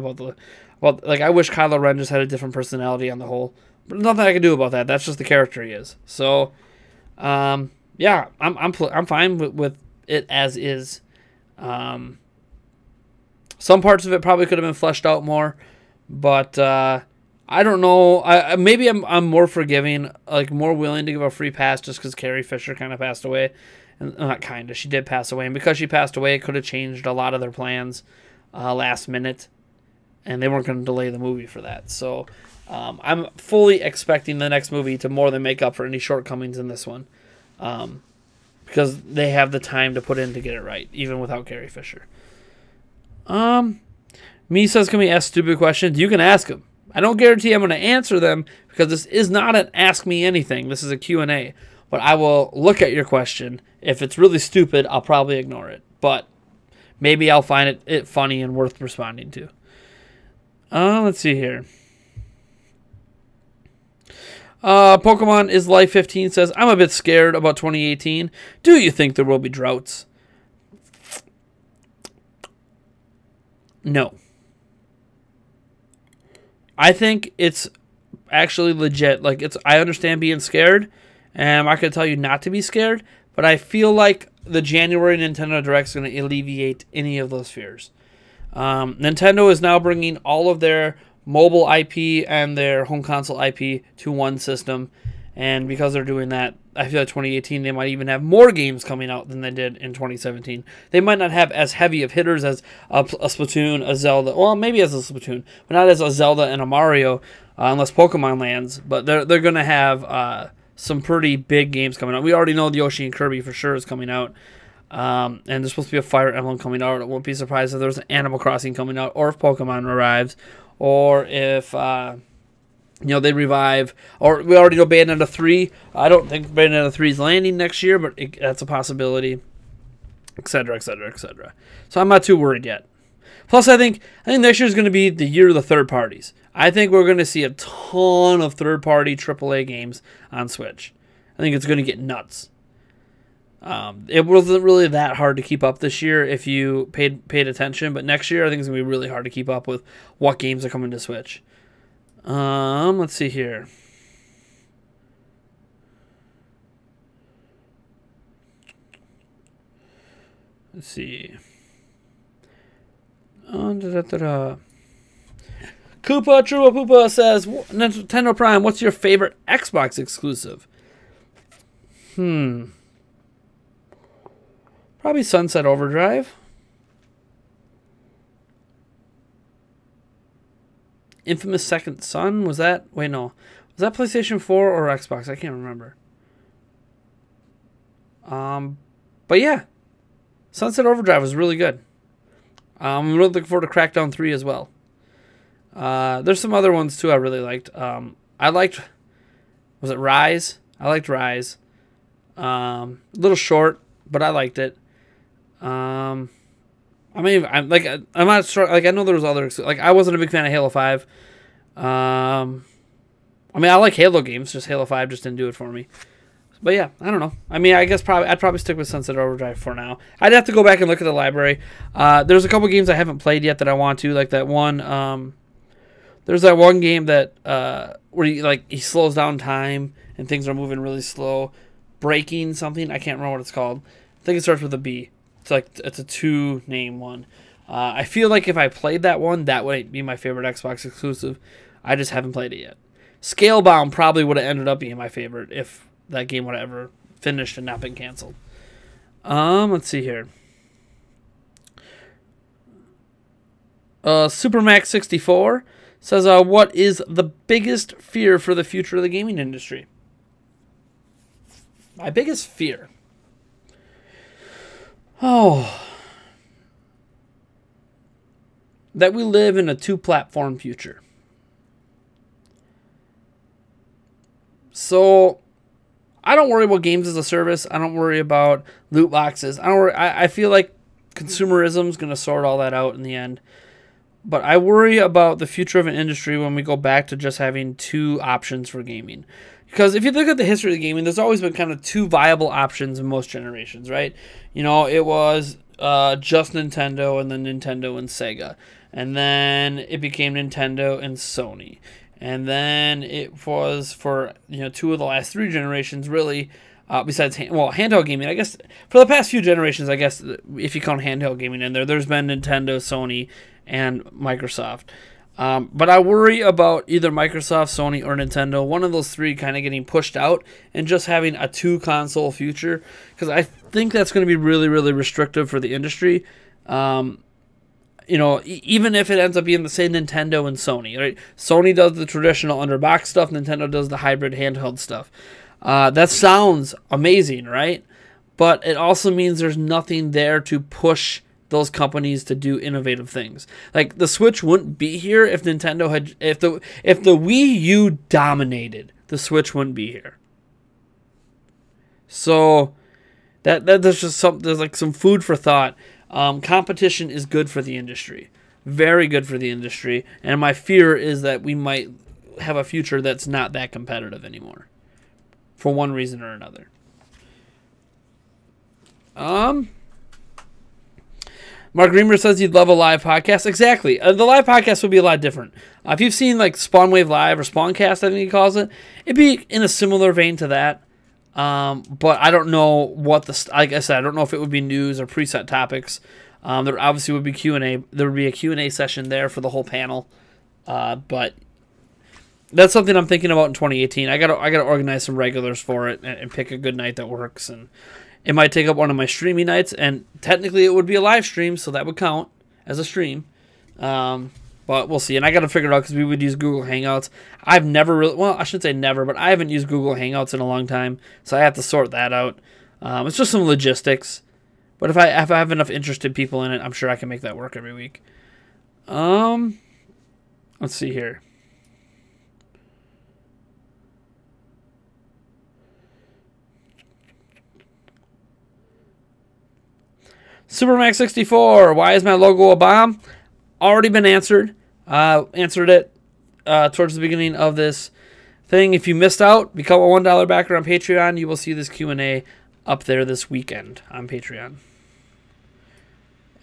[SPEAKER 1] like I wish Kylo Ren just had a different personality on the whole. But nothing I can do about that. That's just the character he is. So, yeah, I'm fine with it as is. Some parts of it probably could have been fleshed out more, but I don't know. Maybe I'm more forgiving, like more willing to give a free pass just because Carrie Fisher kind of passed away, and not kind of, she did pass away, and because she passed away, it could have changed a lot of their plans last minute, and they weren't going to delay the movie for that. So I'm fully expecting the next movie to more than make up for any shortcomings in this one. Because they have the time to put in to get it right, even without Carrie Fisher. Me says, can we ask stupid questions? You can ask them. I don't guarantee I'm going to answer them because this is not an ask me anything. This is a Q&A. But I will look at your question. If it's really stupid, I'll probably ignore it. But maybe I'll find it funny and worth responding to. Let's see here. Pokemon is Life 15 says, I'm a bit scared about 2018. Do you think there will be droughts? No. I think it's actually legit. Like, I understand being scared, and I'm not going to tell you not to be scared, but I feel like the January Nintendo Direct is going to alleviate any of those fears. Nintendo is now bringing all of their mobile IP and their home console IP to one system, and because they're doing that, I feel like 2018 they might even have more games coming out than they did in 2017. They might not have as heavy of hitters as a Splatoon, a Zelda, well, maybe as a Splatoon, but not as a Zelda and a Mario, unless Pokemon lands. But they're going to have some pretty big games coming out. We already know the Yoshi and Kirby for sure is coming out. And there's supposed to be a Fire Emblem coming out. I won't be surprised if there's an Animal Crossing coming out, or if Pokemon arrives, or if they revive. Or we already know Bayonetta 3. I don't think Bayonetta 3 is landing next year, but that's a possibility, etc., etc., etc. So I'm not too worried yet. Plus, I think next year is going to be the year of the third parties. I think we're going to see a ton of third-party AAA games on Switch. I think it's going to get nuts. It wasn't really that hard to keep up this year if you paid attention, but next year I think it's going to be really hard to keep up with what games are coming to Switch. Let's see here. Let's see. Koopa Trua Poopa says, Nintendo Prime, what's your favorite Xbox exclusive? Probably Sunset Overdrive. Infamous Second Son, was that? Wait, no. Was that PlayStation 4 or Xbox? I can't remember. But yeah. Sunset Overdrive was really good. I'm really looking forward to Crackdown 3 as well. There's some other ones too I really liked. I liked, was it Rise? I liked Rise. A little short, but I liked it. I mean, I'm not sure. Like, I know there was other, like, I wasn't a big fan of Halo 5. I mean, I like Halo games, just Halo 5 just didn't do it for me. But yeah, I don't know. I mean, I guess I'd probably stick with Sunset Overdrive for now. I'd have to go back and look at the library. There's a couple games I haven't played yet that I want to, like that one. There's that one game that where he slows down time and things are moving really slow. Breaking something, I can't remember what it's called. I think it starts with a B. It's a 2-name one. I feel like if I played that one, that would be my favorite Xbox exclusive. I just haven't played it yet. Scalebound probably would have ended up being my favorite if that game would have ever finished and not been canceled. Let's see here. Supermax64 says, what is the biggest fear for the future of the gaming industry? My biggest fear? Oh. That we live in a 2-platform future. So, I don't worry about games as a service. I don't worry about loot boxes. I feel like consumerism is going to sort all that out in the end. But I worry about the future of an industry when we go back to just having 2 options for gaming. Because if you look at the history of gaming, there's always been kind of 2 viable options in most generations, right? You know, it was just Nintendo and then Nintendo and Sega. And then it became Nintendo and Sony. And then it was for, 2 of the last 3 generations, really, besides, handheld gaming. I guess for the past few generations, I guess, if you count handheld gaming in there, there's been Nintendo, Sony, and Microsoft. But I worry about either Microsoft, Sony, or Nintendo, one of those 3 kind of getting pushed out and just having a 2-console future. Because I think that's going to be really, really restrictive for the industry. Even if it ends up being the same Nintendo and Sony, right? Sony does the traditional underbox stuff, Nintendo does the hybrid handheld stuff. That sounds amazing, right? But it also means there's nothing there to push those companies to do innovative things. Like, the Switch wouldn't be here if Nintendo had, if the Wii U dominated, the Switch wouldn't be here. So there's just there's like some food for thought. Competition is good for the industry. Very good for the industry. And my fear is that we might have a future that's not that competitive anymore. For one reason or another. Mark Reamer says he'd love a live podcast. Exactly. The live podcast would be a lot different. If you've seen like Spawnwave Live or Spawncast, I think he calls it, it'd be in a similar vein to that. But I don't know what like I said, I don't know if it would be news or preset topics. There obviously would be Q&A. There would be a Q&A session there for the whole panel. But that's something I'm thinking about in 2018. I gotta organize some regulars for it and pick a good night that works. And it might take up one of my streaming nights, and technically it would be a live stream, so that would count as a stream. But we'll see. And I got to figure it out because we would use Google Hangouts. I've never really, well, I shouldn't say never, but I haven't used Google Hangouts in a long time, so I have to sort that out. It's just some logistics. But if I have enough interested people in it, I'm sure I can make that work every week. Let's see here. Supermax64, why is my logo a bomb? Already been answered. Answered it towards the beginning of this thing. If you missed out, become a $1 backer on Patreon. You will see this Q&A up there this weekend on Patreon.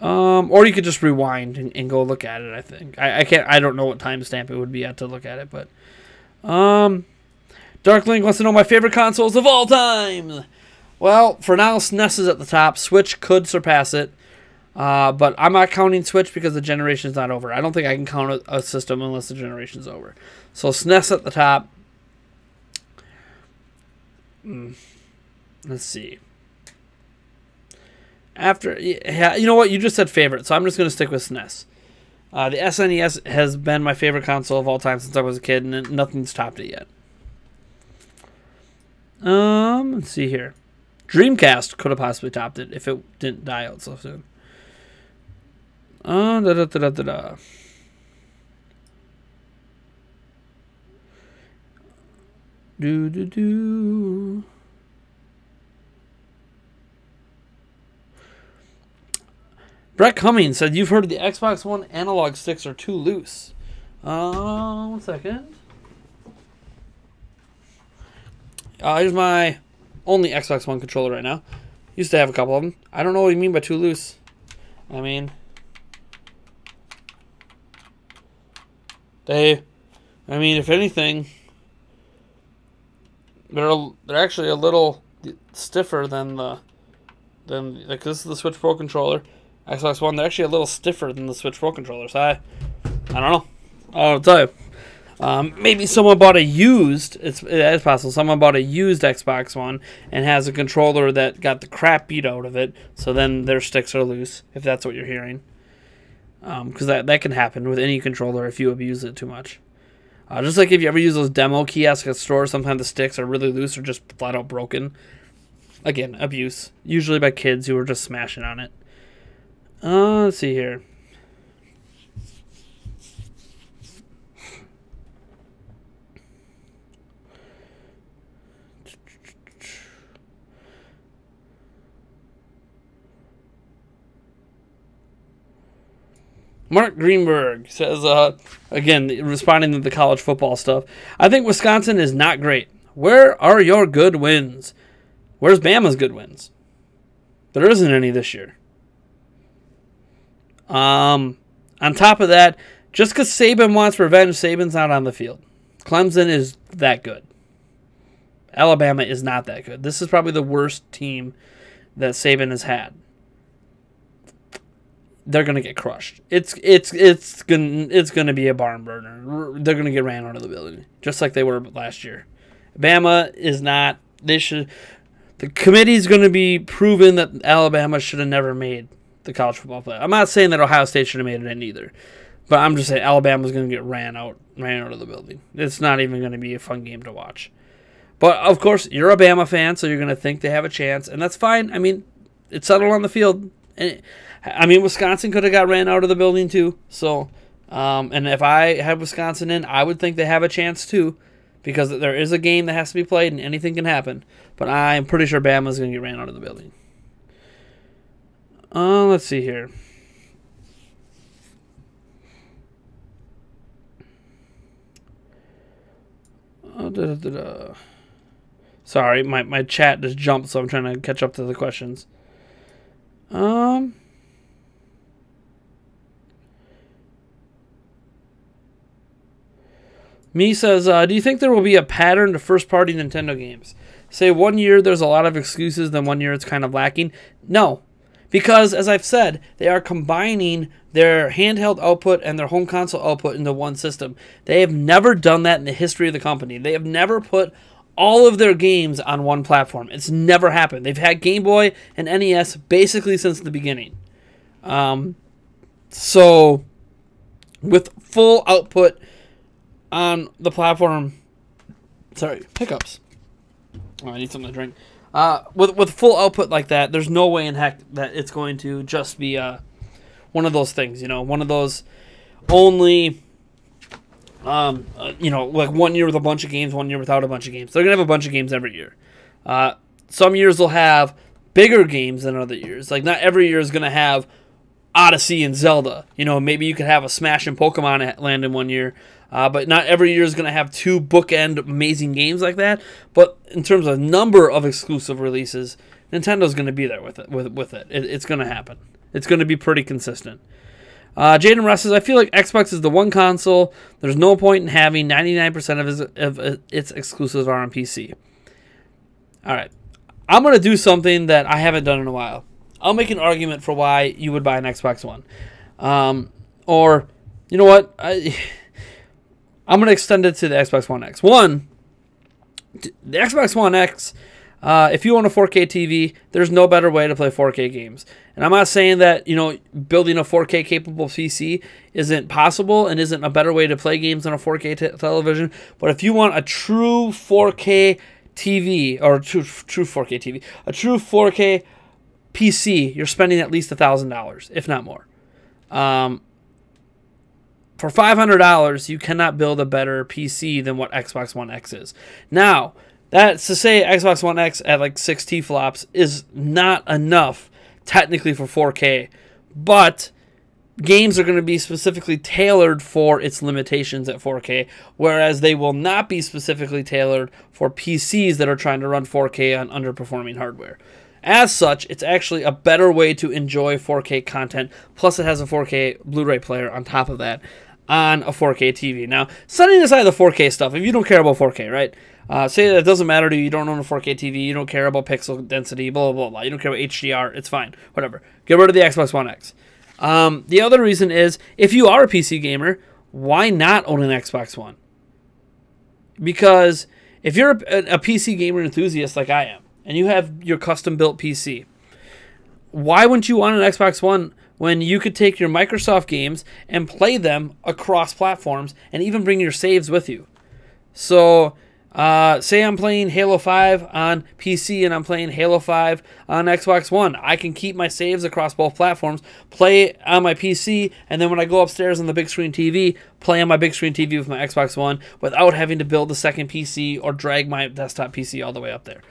[SPEAKER 1] Or you could just rewind and go look at it, I think. I don't know what timestamp it would be at to look at it, but Darklink wants to know my favorite consoles of all time. Well, for now, SNES is at the top. Switch could surpass it. But I'm not counting Switch because the generation's not over. I don't think I can count a system unless the generation's over. So SNES at the top. Let's see. After, yeah, you know what? You just said favorite, so I'm just going to stick with SNES. The SNES has been my favorite console of all time since I was a kid, and nothing's topped it yet. Let's see here. Dreamcast could have possibly topped it if it didn't die out so soon. Brett Cummings said, you've heard the Xbox One analog sticks are too loose. 1 second. Here's my only Xbox One controller right now. Used to have a couple of them. I don't know what you mean by too loose. I mean, if anything, they're actually a little stiffer than like this is the Switch Pro controller. Xbox One, they're actually a little stiffer than the Switch Pro controllers. I don't know. I'll tell you. Maybe someone bought a used. It is possible. Someone bought a used Xbox One and has a controller that got the crap beat out of it. So then their sticks are loose. If that's what you're hearing, because that can happen with any controller if you abuse it too much. Just like if you ever use those demo kiosks at stores, sometimes the sticks are really loose or just flat out broken. Again, abuse. Usually by kids who are just smashing on it. Let's see here. Mark Greenberg says, again, responding to the college football stuff, I think Wisconsin is not great. Where are your good wins? Where's Bama's good wins? There isn't any this year. On top of that, just because Saban wants revenge, Saban's not on the field. Clemson is that good. Alabama is not that good. This is probably the worst team that Saban has had. They're gonna get crushed. It's gonna be a barn burner. They're gonna get ran out of the building, just like they were last year. Bama is not. They should. The committee's gonna be proven that Alabama should have never made the college football play. I'm not saying that Ohio State should have made it in either, but I'm just saying Alabama's gonna get ran out of the building. It's not even gonna be a fun game to watch. But of course, you're a Bama fan, so you're gonna think they have a chance, and that's fine. I mean, it's settled on the field. And Wisconsin could have got ran out of the building too. So, and if I had Wisconsin in, I would think they have a chance too, because there is a game that has to be played and anything can happen. But I'm pretty sure Bama's going to get ran out of the building. Let's see here. Sorry, my chat just jumped, so I'm trying to catch up to the questions. Me says, do you think there will be a pattern to first-party Nintendo games? Say 1 year there's a lot of excuses, then 1 year it's kind of lacking. No, because as I've said, they are combining their handheld output and their home console output into one system. They have never done that in the history of the company. They have never put all of their games on one platform. It's never happened. They've had Game Boy and NES basically since the beginning. So with full output on the platform, sorry, hiccups. Oh, I need something to drink. With full output like that, there's no way in heck that it's going to just be one of those things, one of those only, like 1 year with a bunch of games, 1 year without a bunch of games. They're going to have a bunch of games every year. Some years they'll have bigger games than other years. Like, not every year is going to have Odyssey and Zelda. Maybe you could have a Smash and Pokemon land in 1 year. But not every year is going to have two bookend amazing games like that. But in terms of number of exclusive releases, Nintendo's going to be there with it. It's going to happen. It's going to be pretty consistent. Jaden Russ says, I feel like Xbox is the one console. There's no point in having 99% of its exclusives are on PC. All right. I'm going to do something that I haven't done in a while. I'll make an argument for why you would buy an Xbox One. Or, you know what? I'm going to extend it to the Xbox One X. One, the Xbox One X, if you own a 4K TV, there's no better way to play 4K games. And I'm not saying that, building a 4K capable PC isn't possible and isn't a better way to play games on a 4K television. But if you want a true 4K TV, or true 4K TV, a true 4K PC, you're spending at least $1,000, if not more. For $500, you cannot build a better PC than what Xbox One X is. Now, that's to say Xbox One X at like 6 T-flops is not enough technically for 4K, but games are going to be specifically tailored for its limitations at 4K, whereas they will not be specifically tailored for PCs that are trying to run 4K on underperforming hardware. As such, it's actually a better way to enjoy 4K content, plus it has a 4K Blu-ray player on top of that on a 4K TV. Now, setting aside the 4K stuff, if you don't care about 4K, right? Say that it doesn't matter to you, you don't own a 4K TV, you don't care about pixel density, blah, blah, blah, you don't care about HDR, it's fine, whatever. Get rid of the Xbox One X. The other reason is, if you are a PC gamer, why not own an Xbox One? Because if you're a PC gamer enthusiast like I am, and you have your custom-built PC, why wouldn't you want an Xbox One when you could take your Microsoft games and play them across platforms and even bring your saves with you? So, say I'm playing Halo 5 on PC and I'm playing Halo 5 on Xbox One. I can keep my saves across both platforms, play on my PC, and then when I go upstairs on the big screen TV, play on my big screen TV with my Xbox One without having to build a second PC or drag my desktop PC all the way up there.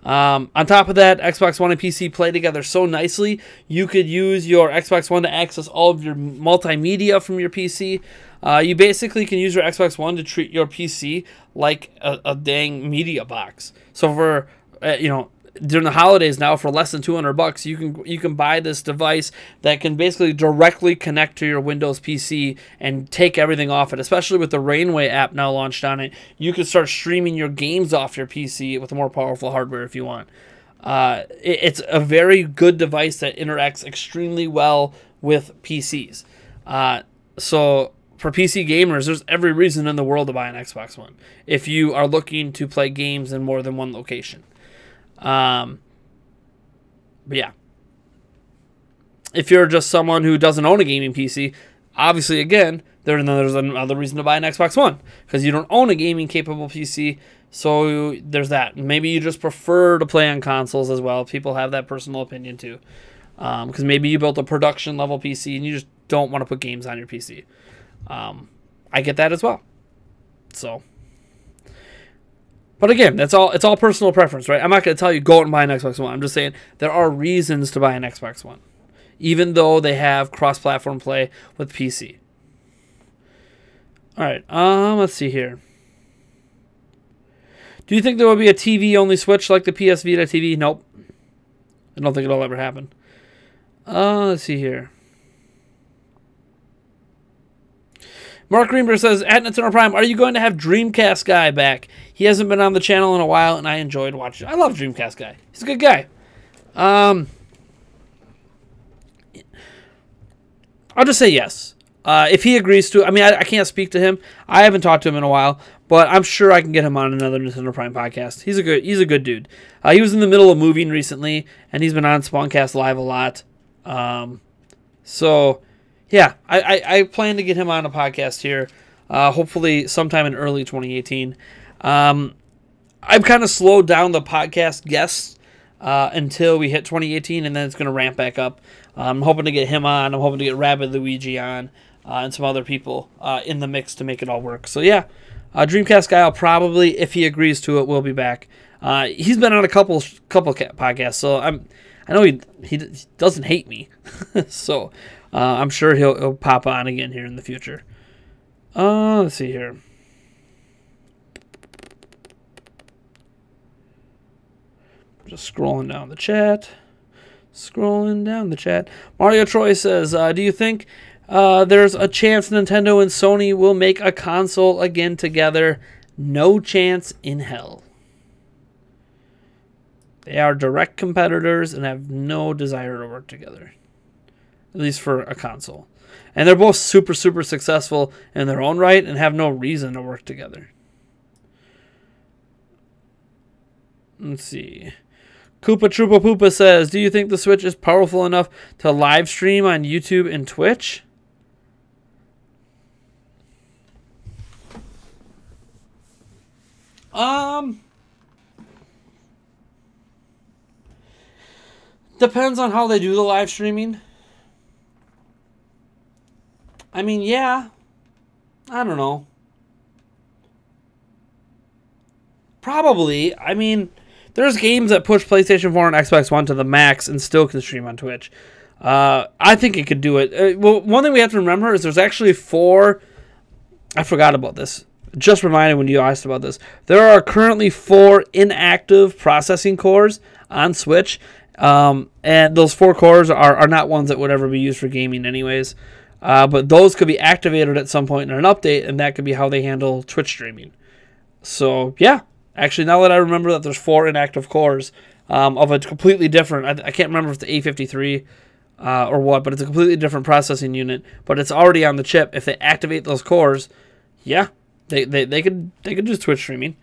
[SPEAKER 1] On top of that, Xbox One and PC play together so nicely. You could use your Xbox One to access all of your multimedia from your PC. You basically can use your Xbox One to treat your PC like a dang media box. So for during the holidays now, for less than $200, you can buy this device that can basically directly connect to your Windows PC and take everything off it. Especially with the Rainway app now launched on it, you can start streaming your games off your PC with more powerful hardware if you want. It's a very good device that interacts extremely well with PCs. So for PC gamers, there's every reason in the world to buy an Xbox One if you are looking to play games in more than one location. But yeah, if you're just someone who doesn't own a gaming PC, obviously, again, there's another reason to buy an Xbox One, because you don't own a gaming capable PC. So there's that. Maybe you just prefer to play on consoles as well. People have that personal opinion too, because maybe you built a production level PC and you just don't want to put games on your PC. I get that as well. So. But again, it's all personal preference, right? I'm not going to tell you go out and buy an Xbox One. I'm just saying there are reasons to buy an Xbox One, even though they have cross-platform play with PC. All right, let's see here. Do you think there will be a TV-only Switch like the PS Vita TV? Nope. I don't think it'll ever happen. Let's see here. Mark Greenberg says, at Nintendo Prime, are you going to have Dreamcast Guy back? He hasn't been on the channel in a while, and I enjoyed watching. I love Dreamcast Guy. He's a good guy. I'll just say yes. If he agrees to, I mean, I can't speak to him. I haven't talked to him in a while, but I'm sure I can get him on another Nintendo Prime podcast. He's a good dude. He was in the middle of moving recently, and he's been on Spawncast Live a lot. So yeah, I plan to get him on a podcast here, hopefully sometime in early 2018. I've kind of slowed down the podcast guests until we hit 2018, and then it's going to ramp back up. I'm hoping to get him on. I'm hoping to get Rabbit Luigi on, and some other people in the mix to make it all work. So yeah, Dreamcast Guy will probably, if he agrees to it, will be back. He's been on a couple podcasts, so I know he doesn't hate me, so I'm sure he'll pop on again here in the future. Let's see here. Just scrolling down the chat. Mario Troy says, do you think there's a chance Nintendo and Sony will make a console again together? No chance in hell. They are direct competitors and have no desire to work together. At least for a console. And they're both super, super successful in their own right and have no reason to work together. Let's see. Koopa Troopa Poopa says, do you think the Switch is powerful enough to live stream on YouTube and Twitch? Depends on how they do the live streaming. I mean, yeah. I don't know. Probably. I mean, there's games that push PlayStation 4 and Xbox One to the max and still can stream on Twitch. I think it could do it. Well, one thing we have to remember is there's actually 4... I forgot about this. Just reminded when you asked about this. There are currently 4 inactive processing cores on Switch. And those 4 cores are not ones that would ever be used for gaming anyways. But those could be activated at some point in an update, and that could be how they handle Twitch streaming. So, yeah. Actually, now that I remember that there's 4 inactive cores of a completely different... I can't remember if it's the A53 or what, but it's a completely different processing unit. But it's already on the chip. If they activate those cores, yeah, they could do Twitch streaming.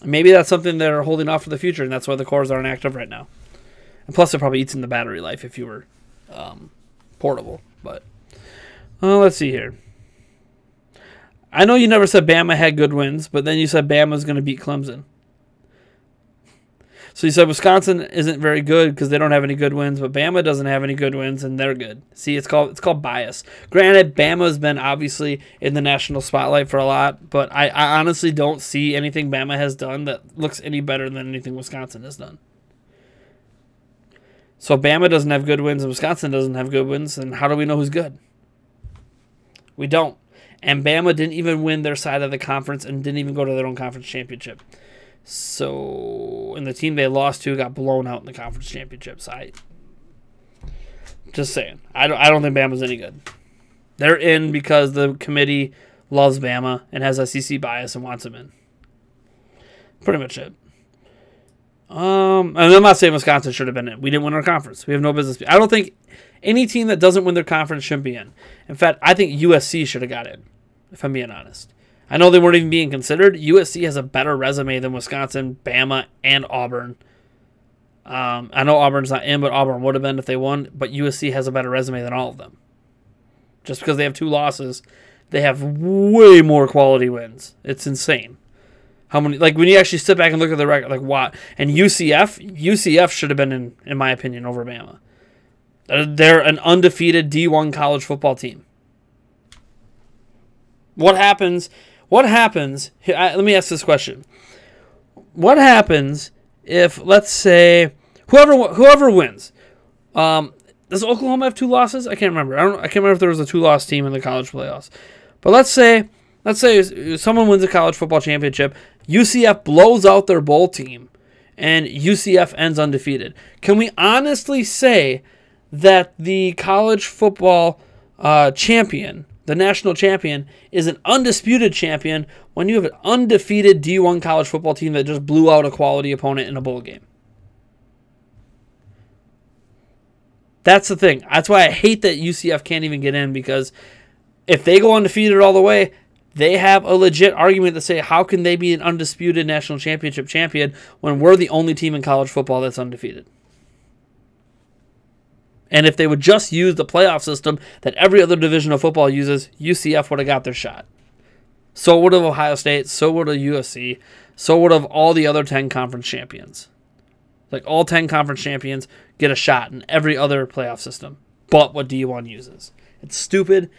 [SPEAKER 1] Maybe that's something they're holding off for the future, and that's why the cores aren't active right now. And plus, it probably eats in the battery life if you were portable. But let's see here. I know you never said Bama had good wins, but then you said Bama's going to beat Clemson. So you said Wisconsin isn't very good because they don't have any good wins, but Bama doesn't have any good wins and they're good. See, it's called bias. Granted, Bama's been obviously in the national spotlight for a lot, but I honestly don't see anything Bama has done that looks any better than anything Wisconsin has done. So Bama doesn't have good wins and Wisconsin doesn't have good wins, and how do we know who's good? We don't. And Bama didn't even win their side of the conference and didn't even go to their own conference championship. So, and the team they lost to got blown out in the conference championships. Just saying. I don't think Bama's any good. They're in because the committee loves Bama and has SEC bias and wants them in. Pretty much it. And I'm not saying Wisconsin should have been in. We didn't win our conference. We have no business. I don't think any team that doesn't win their conference shouldn't be in. In fact, I think USC should have got in, if I'm being honest. I know they weren't even being considered. USC has a better resume than Wisconsin, Bama, and Auburn. I know Auburn's not in, but Auburn would have been if they won. But USC has a better resume than all of them. Just because they have 2 losses, they have way more quality wins. It's insane. How many? Like when you actually sit back and look at the record, like what? And UCF should have been in my opinion, over Bama. They're an undefeated D1 college football team. What happens? Let me ask this question. What happens if, let's say, whoever wins? Does Oklahoma have 2 losses? I can't remember. I can't remember if there was a 2-loss team in the college playoffs. But let's say someone wins a college football championship. UCF blows out their bowl team, and UCF ends undefeated. Can we honestly say that the college football champion, the national champion, is an undisputed champion when you have an undefeated D1 college football team that just blew out a quality opponent in a bowl game? That's the thing. That's why I hate that UCF can't even get in, because if they go undefeated all the way, they have a legit argument to say, how can they be an undisputed national championship champion when we're the only team in college football that's undefeated? And if they would just use the playoff system that every other division of football uses, UCF would have got their shot. So would have Ohio State, so would have USC, so would have all the other 10 conference champions. Like all 10 conference champions get a shot in every other playoff system but what D1 uses. It's stupid.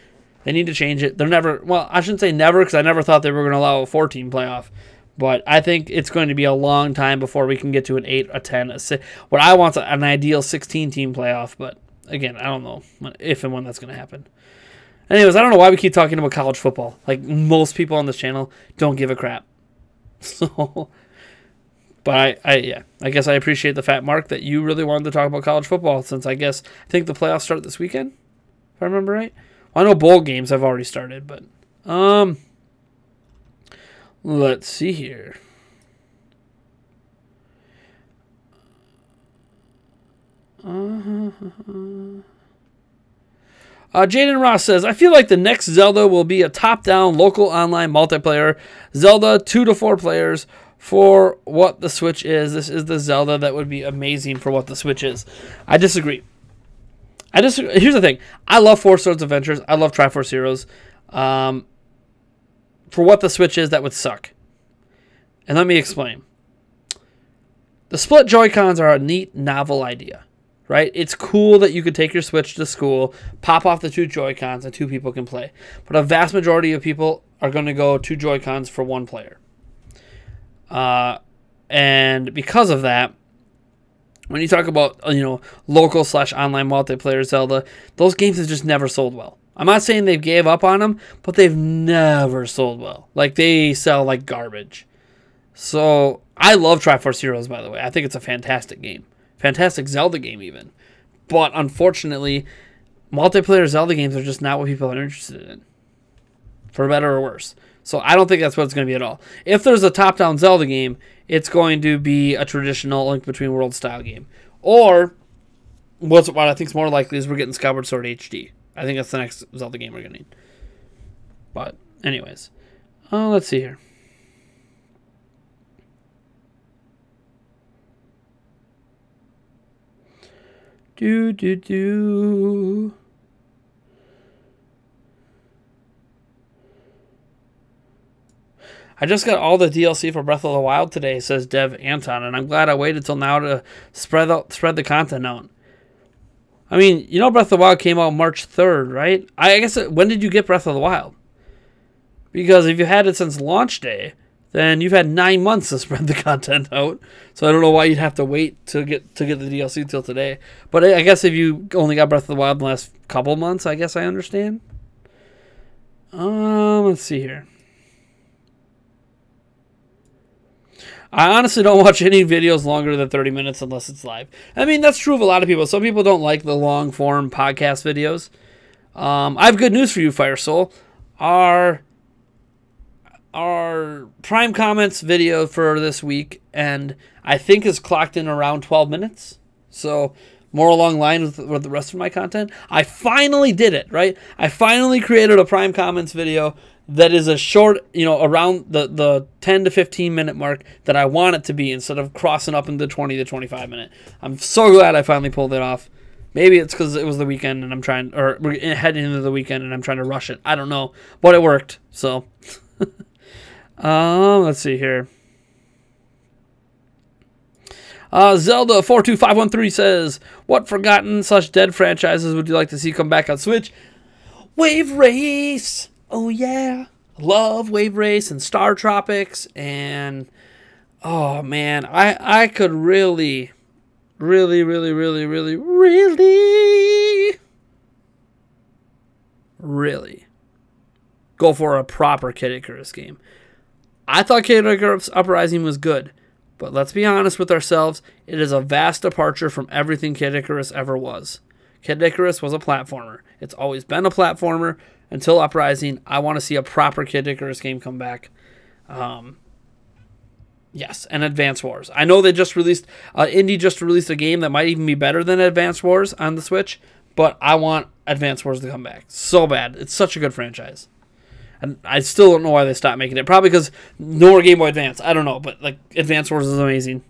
[SPEAKER 1] They need to change it. They're never, well, I shouldn't say never, because I never thought they were going to allow a 14 playoff. But I think it's going to be a long time before we can get to an 8, a 10, a 6. What I want is an ideal 16-team playoff, but again, I don't know if and when that's going to happen. Anyways, I don't know why we keep talking about college football. Like, most people on this channel don't give a crap. So, but I guess I appreciate the fact, Mark, that you really wanted to talk about college football, since I think the playoffs start this weekend, if I remember right. Well, I know bowl games have already started, but let's see here. Jaden Ross says, I feel like the next Zelda will be a top-down local online multiplayer Zelda, 2 to 4 players for what the Switch is. This is the Zelda that would be amazing for what the Switch is. I disagree. Here's the thing. I love Four Swords Adventures. I love Triforce Heroes. For what the Switch is, that would suck. And let me explain. The split Joy-Cons are a neat, novel idea, right? It's cool that you could take your Switch to school, pop off the 2 Joy-Cons, and 2 people can play. But a vast majority of people are going to go 2 Joy-Cons for 1 player. And because of that, when you talk about, local/online multiplayer Zelda, those games have just never sold well. I'm not saying they gave up on them, but they've never sold well. Like, they sell like garbage. So, I love Triforce Heroes, by the way. I think it's a fantastic game. Fantastic Zelda game, even. But, unfortunately, multiplayer Zelda games are just not what people are interested in. For better or worse. So, I don't think that's what it's going to be at all. If there's a top-down Zelda game, it's going to be a traditional Link Between Worlds style game. Or, what I think is more likely is we're getting Skyward Sword HD. I think that's the next Zelda game we're getting. But, anyways. Let's see here. I just got all the DLC for Breath of the Wild today, says Dev Anton, and I'm glad I waited till now to spread the content out. I mean, Breath of the Wild came out March 3rd, right? I guess, when did you get Breath of the Wild? Because if you had it since launch day, then you've had 9 months to spread the content out. So I don't know why you'd have to wait to get the DLC till today. But I guess if you only got Breath of the Wild in the last couple months, I guess I understand. Let's see here. I honestly don't watch any videos longer than 30 minutes unless it's live. I mean, that's true of a lot of people. Some people don't like the long-form podcast videos. I have good news for you, Fire Soul. Our Prime Comments video for this week, and I think is clocked in around 12 minutes. So, more along lines with the rest of my content. I finally did it, right? I finally created a Prime Comments video that is a short, around the 10 to 15 minute mark that I want it to be, instead of crossing up into the 20 to 25 minute. I'm so glad I finally pulled it off. Maybe it's because it was the weekend and we're heading into the weekend and I'm trying to rush it. I don't know, but it worked. So, let's see here. Zelda42513 says, what forgotten/dead franchises would you like to see come back on Switch? Wave Race! Oh, yeah. Love Wave Race and Star Tropics. And, oh, man. I could really go for a proper Kid Icarus game. I thought Kid Icarus Uprising was good. But let's be honest with ourselves. It is a vast departure from everything Kid Icarus ever was. Kid Icarus was a platformer. It's always been a platformer. Until Uprising, I want to see a proper Kid Icarus game come back. Yes, and Advance Wars. I know they just released, Indie just released a game that might even be better than Advance Wars on the Switch, but I want Advance Wars to come back so bad. It's such a good franchise. And I still don't know why they stopped making it. Probably because no more Game Boy Advance. I don't know, but like Advance Wars is amazing.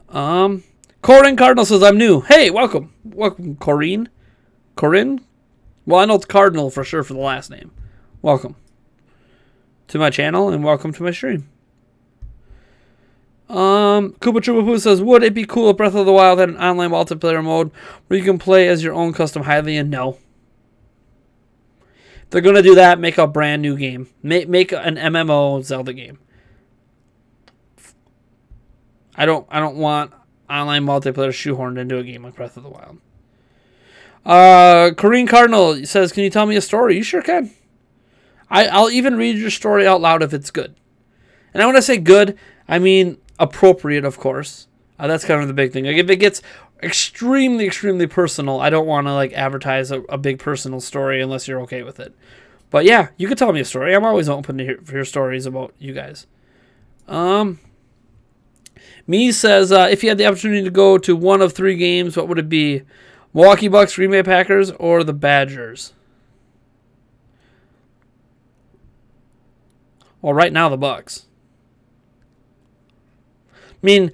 [SPEAKER 1] Corinne Cardinal says, I'm new. Hey, welcome. Welcome, Corinne. Corinne? Well, I know it's Cardinal for sure for the last name. Welcome to my channel and welcome to my stream. Koopa Troopa Poo says, would it be cool if Breath of the Wild had an online multiplayer mode where you can play as your own custom Hylian? No. If they're going to do that, make a brand new game. Make an MMO Zelda game. I don't want online multiplayer shoehorned into a game like Breath of the Wild. Corinne Cardinal says, can you tell me a story? You sure can. I'll even read your story out loud if it's good. And when I say good, I mean appropriate, of course. That's kind of the big thing. Like if it gets extremely, extremely personal, I don't want to like advertise a big personal story unless you're okay with it. But yeah, you can tell me a story. I'm always open to hear stories about you guys. Me says, if you had the opportunity to go to one of 3 games, what would it be? Milwaukee Bucks, Green Bay Packers, or the Badgers? Well, right now, the Bucks. I mean,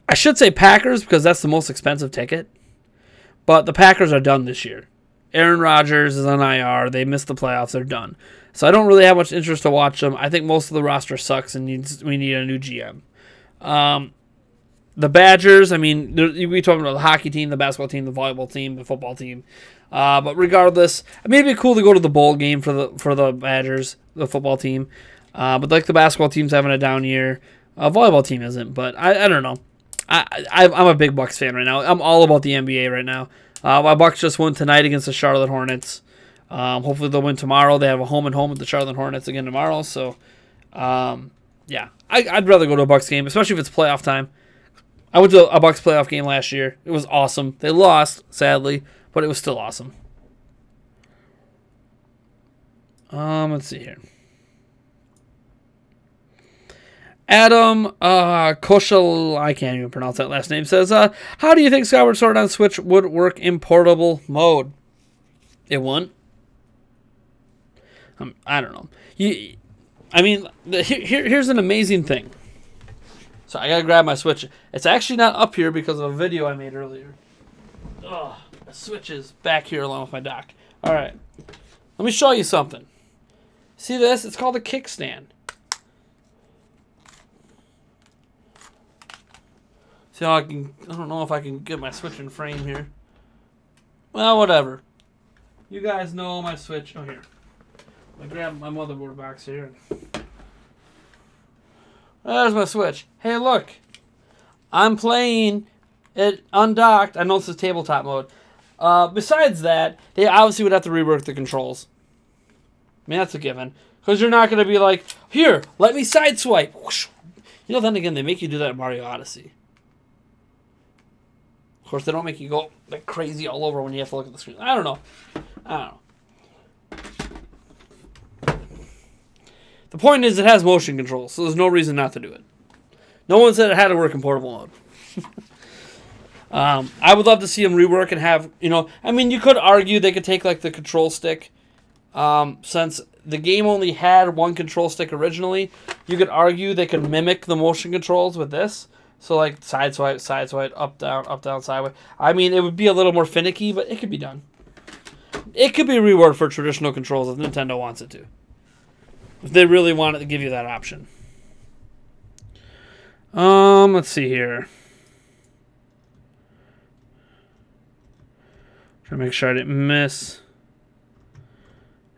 [SPEAKER 1] I should say Packers because that's the most expensive ticket. But the Packers are done this year. Aaron Rodgers is on IR. They missed the playoffs. They're done. So I don't really have much interest to watch them. I think most of the roster sucks and we need a new GM. The Badgers, I mean, we talking about the hockey team, the basketball team, the volleyball team, the football team. But regardless, I mean, it'd be cool to go to the bowl game for the Badgers, the football team. But like the basketball team's having a down year, volleyball team isn't. But I don't know. I'm a big Bucks fan right now. I'm all about the NBA right now. My Bucks just won tonight against the Charlotte Hornets. Hopefully they'll win tomorrow. They have a home and home with the Charlotte Hornets again tomorrow. So, yeah, I'd rather go to a Bucks game, especially if it's playoff time. I went to a Bucks playoff game last year. It was awesome. They lost, sadly, but it was still awesome. Let's see here. Adam Koshal, I can't even pronounce that last name, says, how do you think Skyward Sword on Switch would work in portable mode? It won't. I don't know. Here's an amazing thing. So I gotta grab my Switch. It's actually not up here because of a video I made earlier. Ugh, the Switch is back here along with my dock. All right, let me show you something. See this? It's called a kickstand. See how I don't know if I can get my Switch in frame here. Well, whatever. You guys know my Switch. Oh, here. I grab my motherboard box here. There's my Switch. Hey, look. I'm playing it undocked. I know this is tabletop mode. Besides that, they obviously would have to rework the controls. I mean, that's a given. Because you're not going to be like, here, let me sideswipe. You know, then again, they make you do that in Mario Odyssey. Of course, they don't make you go like crazy all over when you have to look at the screen. I don't know. The point is, it has motion control, so there's no reason not to do it. No one said it had to work in portable mode. I would love to see them rework and have, I mean, you could argue they could take like the control stick, since the game only had one control stick originally. You could argue they could mimic the motion controls with this. So like side swipe, up, down, sideways. I mean, it would be a little more finicky, but it could be done. It could be reworked for traditional controls if Nintendo wants it to. If they really wanted to give you that option. Let's see here. Trying to make sure I didn't miss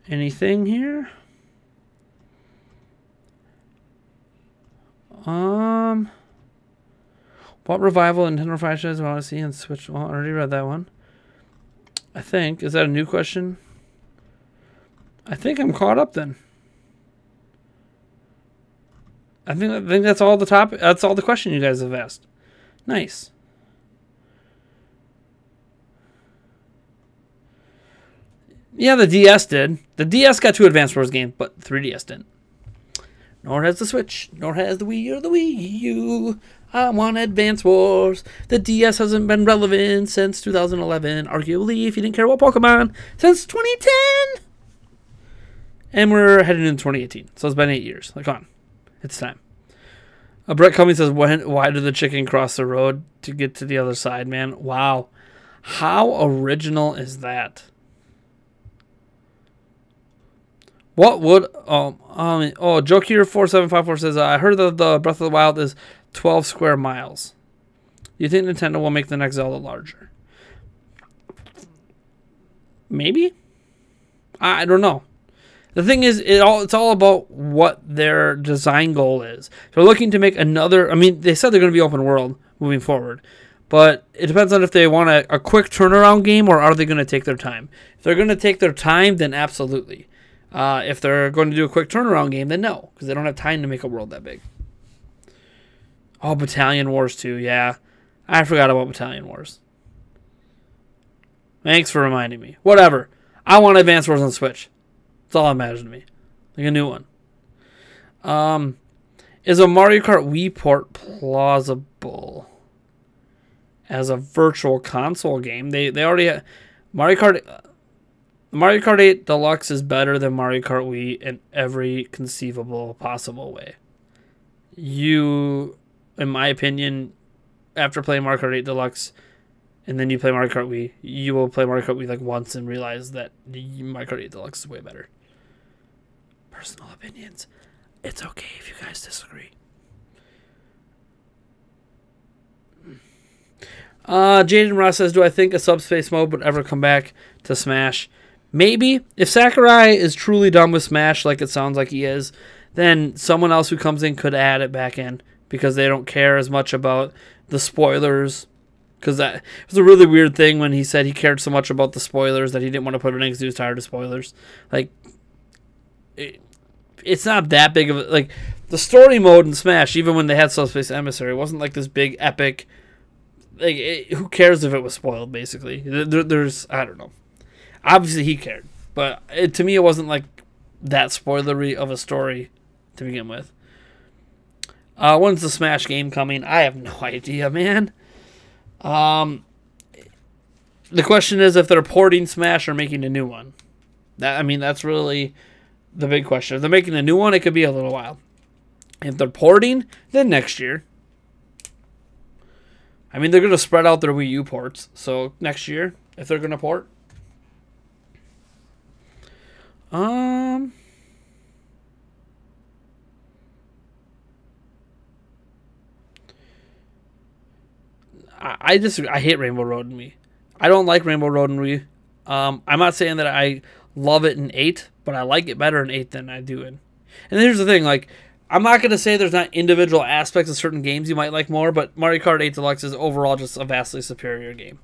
[SPEAKER 1] anything here. What revival in Nintendo franchise do I want to see on Switch? Well, I already read that one. I think. Is that a new question? I think I'm caught up then. I think that's all the topic. That's all the question you guys have asked. Nice. Yeah, the DS did. The DS got 2 Advance Wars games, but 3DS didn't. Nor has the Switch, nor has the Wii or the Wii U. I want Advance Wars. The DS hasn't been relevant since 2011. Arguably, if you didn't care about Pokemon, since 2010. And we're heading into 2018, so it's been 8 years. Like, come on. It's time. Brett Cummings says, why did the chicken cross the road to get to the other side, man? Wow. How original is that? What would... Jokier4754 says, I heard that the Breath of the Wild is 12 square miles. Do you think Nintendo will make the next Zelda larger? Maybe? I don't know. The thing is, it's all about what their design goal is. They're looking to make another... I mean, they said they're going to be open world moving forward. But it depends on if they want a quick turnaround game or are they going to take their time. If they're going to take their time, then absolutely. If they're going to do a quick turnaround game, then no. Because they don't have time to make a world that big. Oh, Battalion Wars 2, yeah. I forgot about Battalion Wars. Thanks for reminding me. Whatever. I want Advance Wars on Switch. That's all that matters to me. Like a new one. Is a Mario Kart Wii port plausible as a virtual console game? They already have... Mario Kart 8 Deluxe is better than Mario Kart Wii in every conceivable possible way. You, in my opinion, after playing Mario Kart 8 Deluxe and then you play Mario Kart Wii, you will play Mario Kart Wii like once and realize that Mario Kart 8 Deluxe is way better. Personal opinions. It's okay if you guys disagree. Jaden Ross says, do I think a subspace mode would ever come back to Smash? Maybe. If Sakurai is truly done with Smash, like it sounds like he is, then someone else who comes in could add it back in because they don't care as much about the spoilers. Because that was a really weird thing when he said he cared so much about the spoilers that he didn't want to put it in because he was tired of spoilers. Like, it's not that big of a... Like, the story mode in Smash, even when they had Subspace Emissary, wasn't like this big, epic... Like, who cares if it was spoiled, basically? There's... I don't know. Obviously, he cared. But to me, it wasn't like that spoilery of a story to begin with. When's the Smash game coming? I have no idea, man. The question is if they're porting Smash or making a new one. That's really the big question. If they're making a new one, it could be a little while. If they're porting, then next year. They're going to spread out their Wii U ports. So next year, if they're going to port. I disagree. I hate Rainbow Road in Wii. I don't like Rainbow Road in Wii. I'm not saying that I love it in 8, but I like it better in 8 than I do in. And here's the thing, like, I'm not going to say there's not individual aspects of certain games you might like more, but Mario Kart 8 Deluxe is overall just a vastly superior game.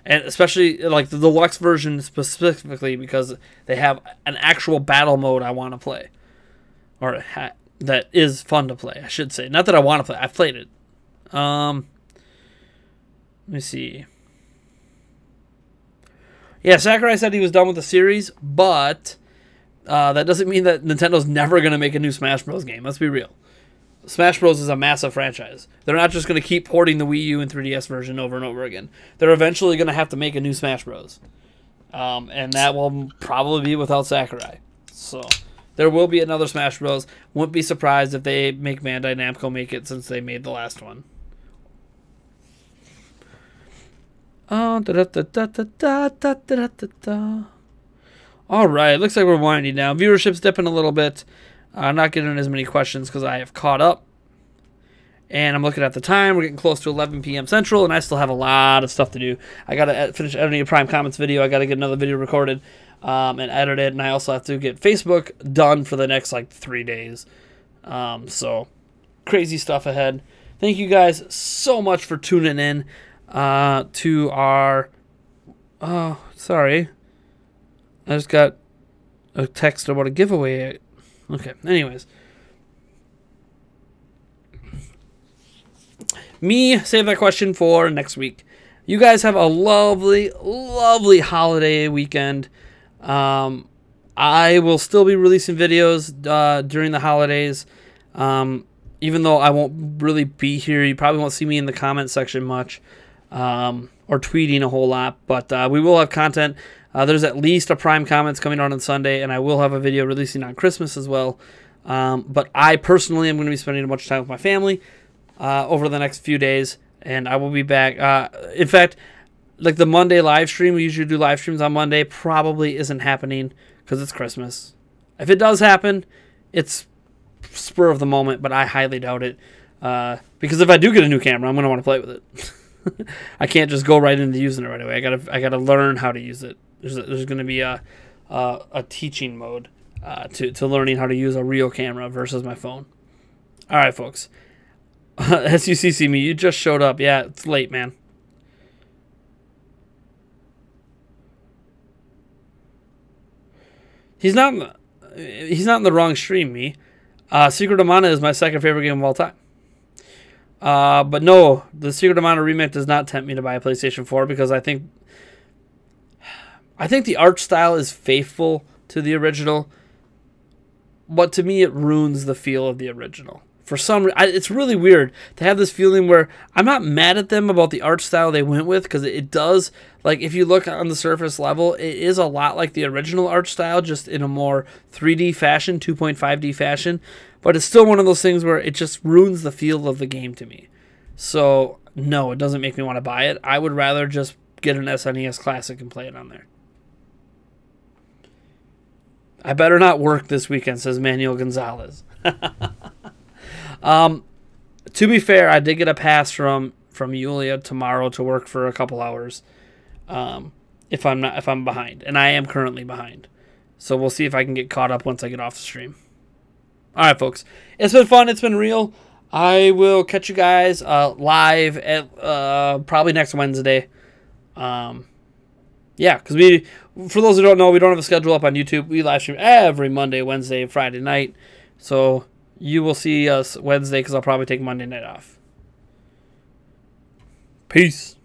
[SPEAKER 1] And especially, like, the Deluxe version specifically because they have an actual battle mode I want to play. Or that is fun to play, I should say. Not that I want to play. I've played it. Let me see. Yeah, Sakurai said he was done with the series, but that doesn't mean that Nintendo's never going to make a new Smash Bros. Game. Let's be real. Smash Bros. Is a massive franchise. They're not just going to keep porting the Wii U and 3DS version over and over again. They're eventually going to have to make a new Smash Bros. And that will probably be without Sakurai. So there will be another Smash Bros. Wouldn't be surprised if they make Bandai Namco make it since they made the last one. All right, looks like we're winding down. Viewership's dipping a little bit. I'm not getting as many questions because I have caught up. And I'm looking at the time. We're getting close to 11 p.m. Central, and I still have a lot of stuff to do. I got to finish editing a Prime Comments video. I got to get another video recorded and edited. And I also have to get Facebook done for the next, 3 days. So, crazy stuff ahead. Thank you guys so much for tuning in to our... Oh, sorry. I just got a text about a giveaway. Okay, anyways. Me, save that question for next week. You guys have a lovely, lovely holiday weekend. I will still be releasing videos during the holidays. Even though I won't really be here, you probably won't see me in the comment section much. Or tweeting a whole lot. But we will have content. There's at least a Prime Comments coming out on Sunday, and I will have a video releasing on Christmas as well. But I personally am going to be spending a bunch of time with my family over the next few days, and I will be back. In fact, the Monday live stream, we usually do live streams on Monday, probably isn't happening because it's Christmas. If it does happen, it's spur of the moment, but I highly doubt it. Because if I do get a new camera, I'm going to want to play with it. I can't just go right into using it right away. I gotta learn how to use it. There's going to be a teaching mode to learning how to use a real camera versus my phone. All right, folks. SUCC me, you just showed up. Yeah, it's late, man. He's not in the wrong stream, me. Secret of Mana is my second favorite game of all time. But no, the Secret of Mana remake does not tempt me to buy a PlayStation 4 because I think the art style is faithful to the original, but to me it ruins the feel of the original. For some reason, it's really weird to have this feeling where I'm not mad at them about the art style they went with because it does, if you look on the surface level, it is a lot like the original art style, just in a more 3D fashion, 2.5D fashion. But it's still one of those things where it just ruins the feel of the game to me. So, no, it doesn't make me want to buy it. I would rather just get an SNES Classic and play it on there. I better not work this weekend, says Manuel Gonzalez. To be fair, I did get a pass from from Yulia tomorrow to work for a couple hours. If I'm behind, and I am currently behind. So we'll see if I can get caught up once I get off the stream. All right, folks. It's been fun. It's been real. I will catch you guys live at probably next Wednesday. Yeah, because for those who don't know, we don't have a schedule up on YouTube. We live stream every Monday, Wednesday, and Friday night. So you will see us Wednesday because I'll probably take Monday night off. Peace.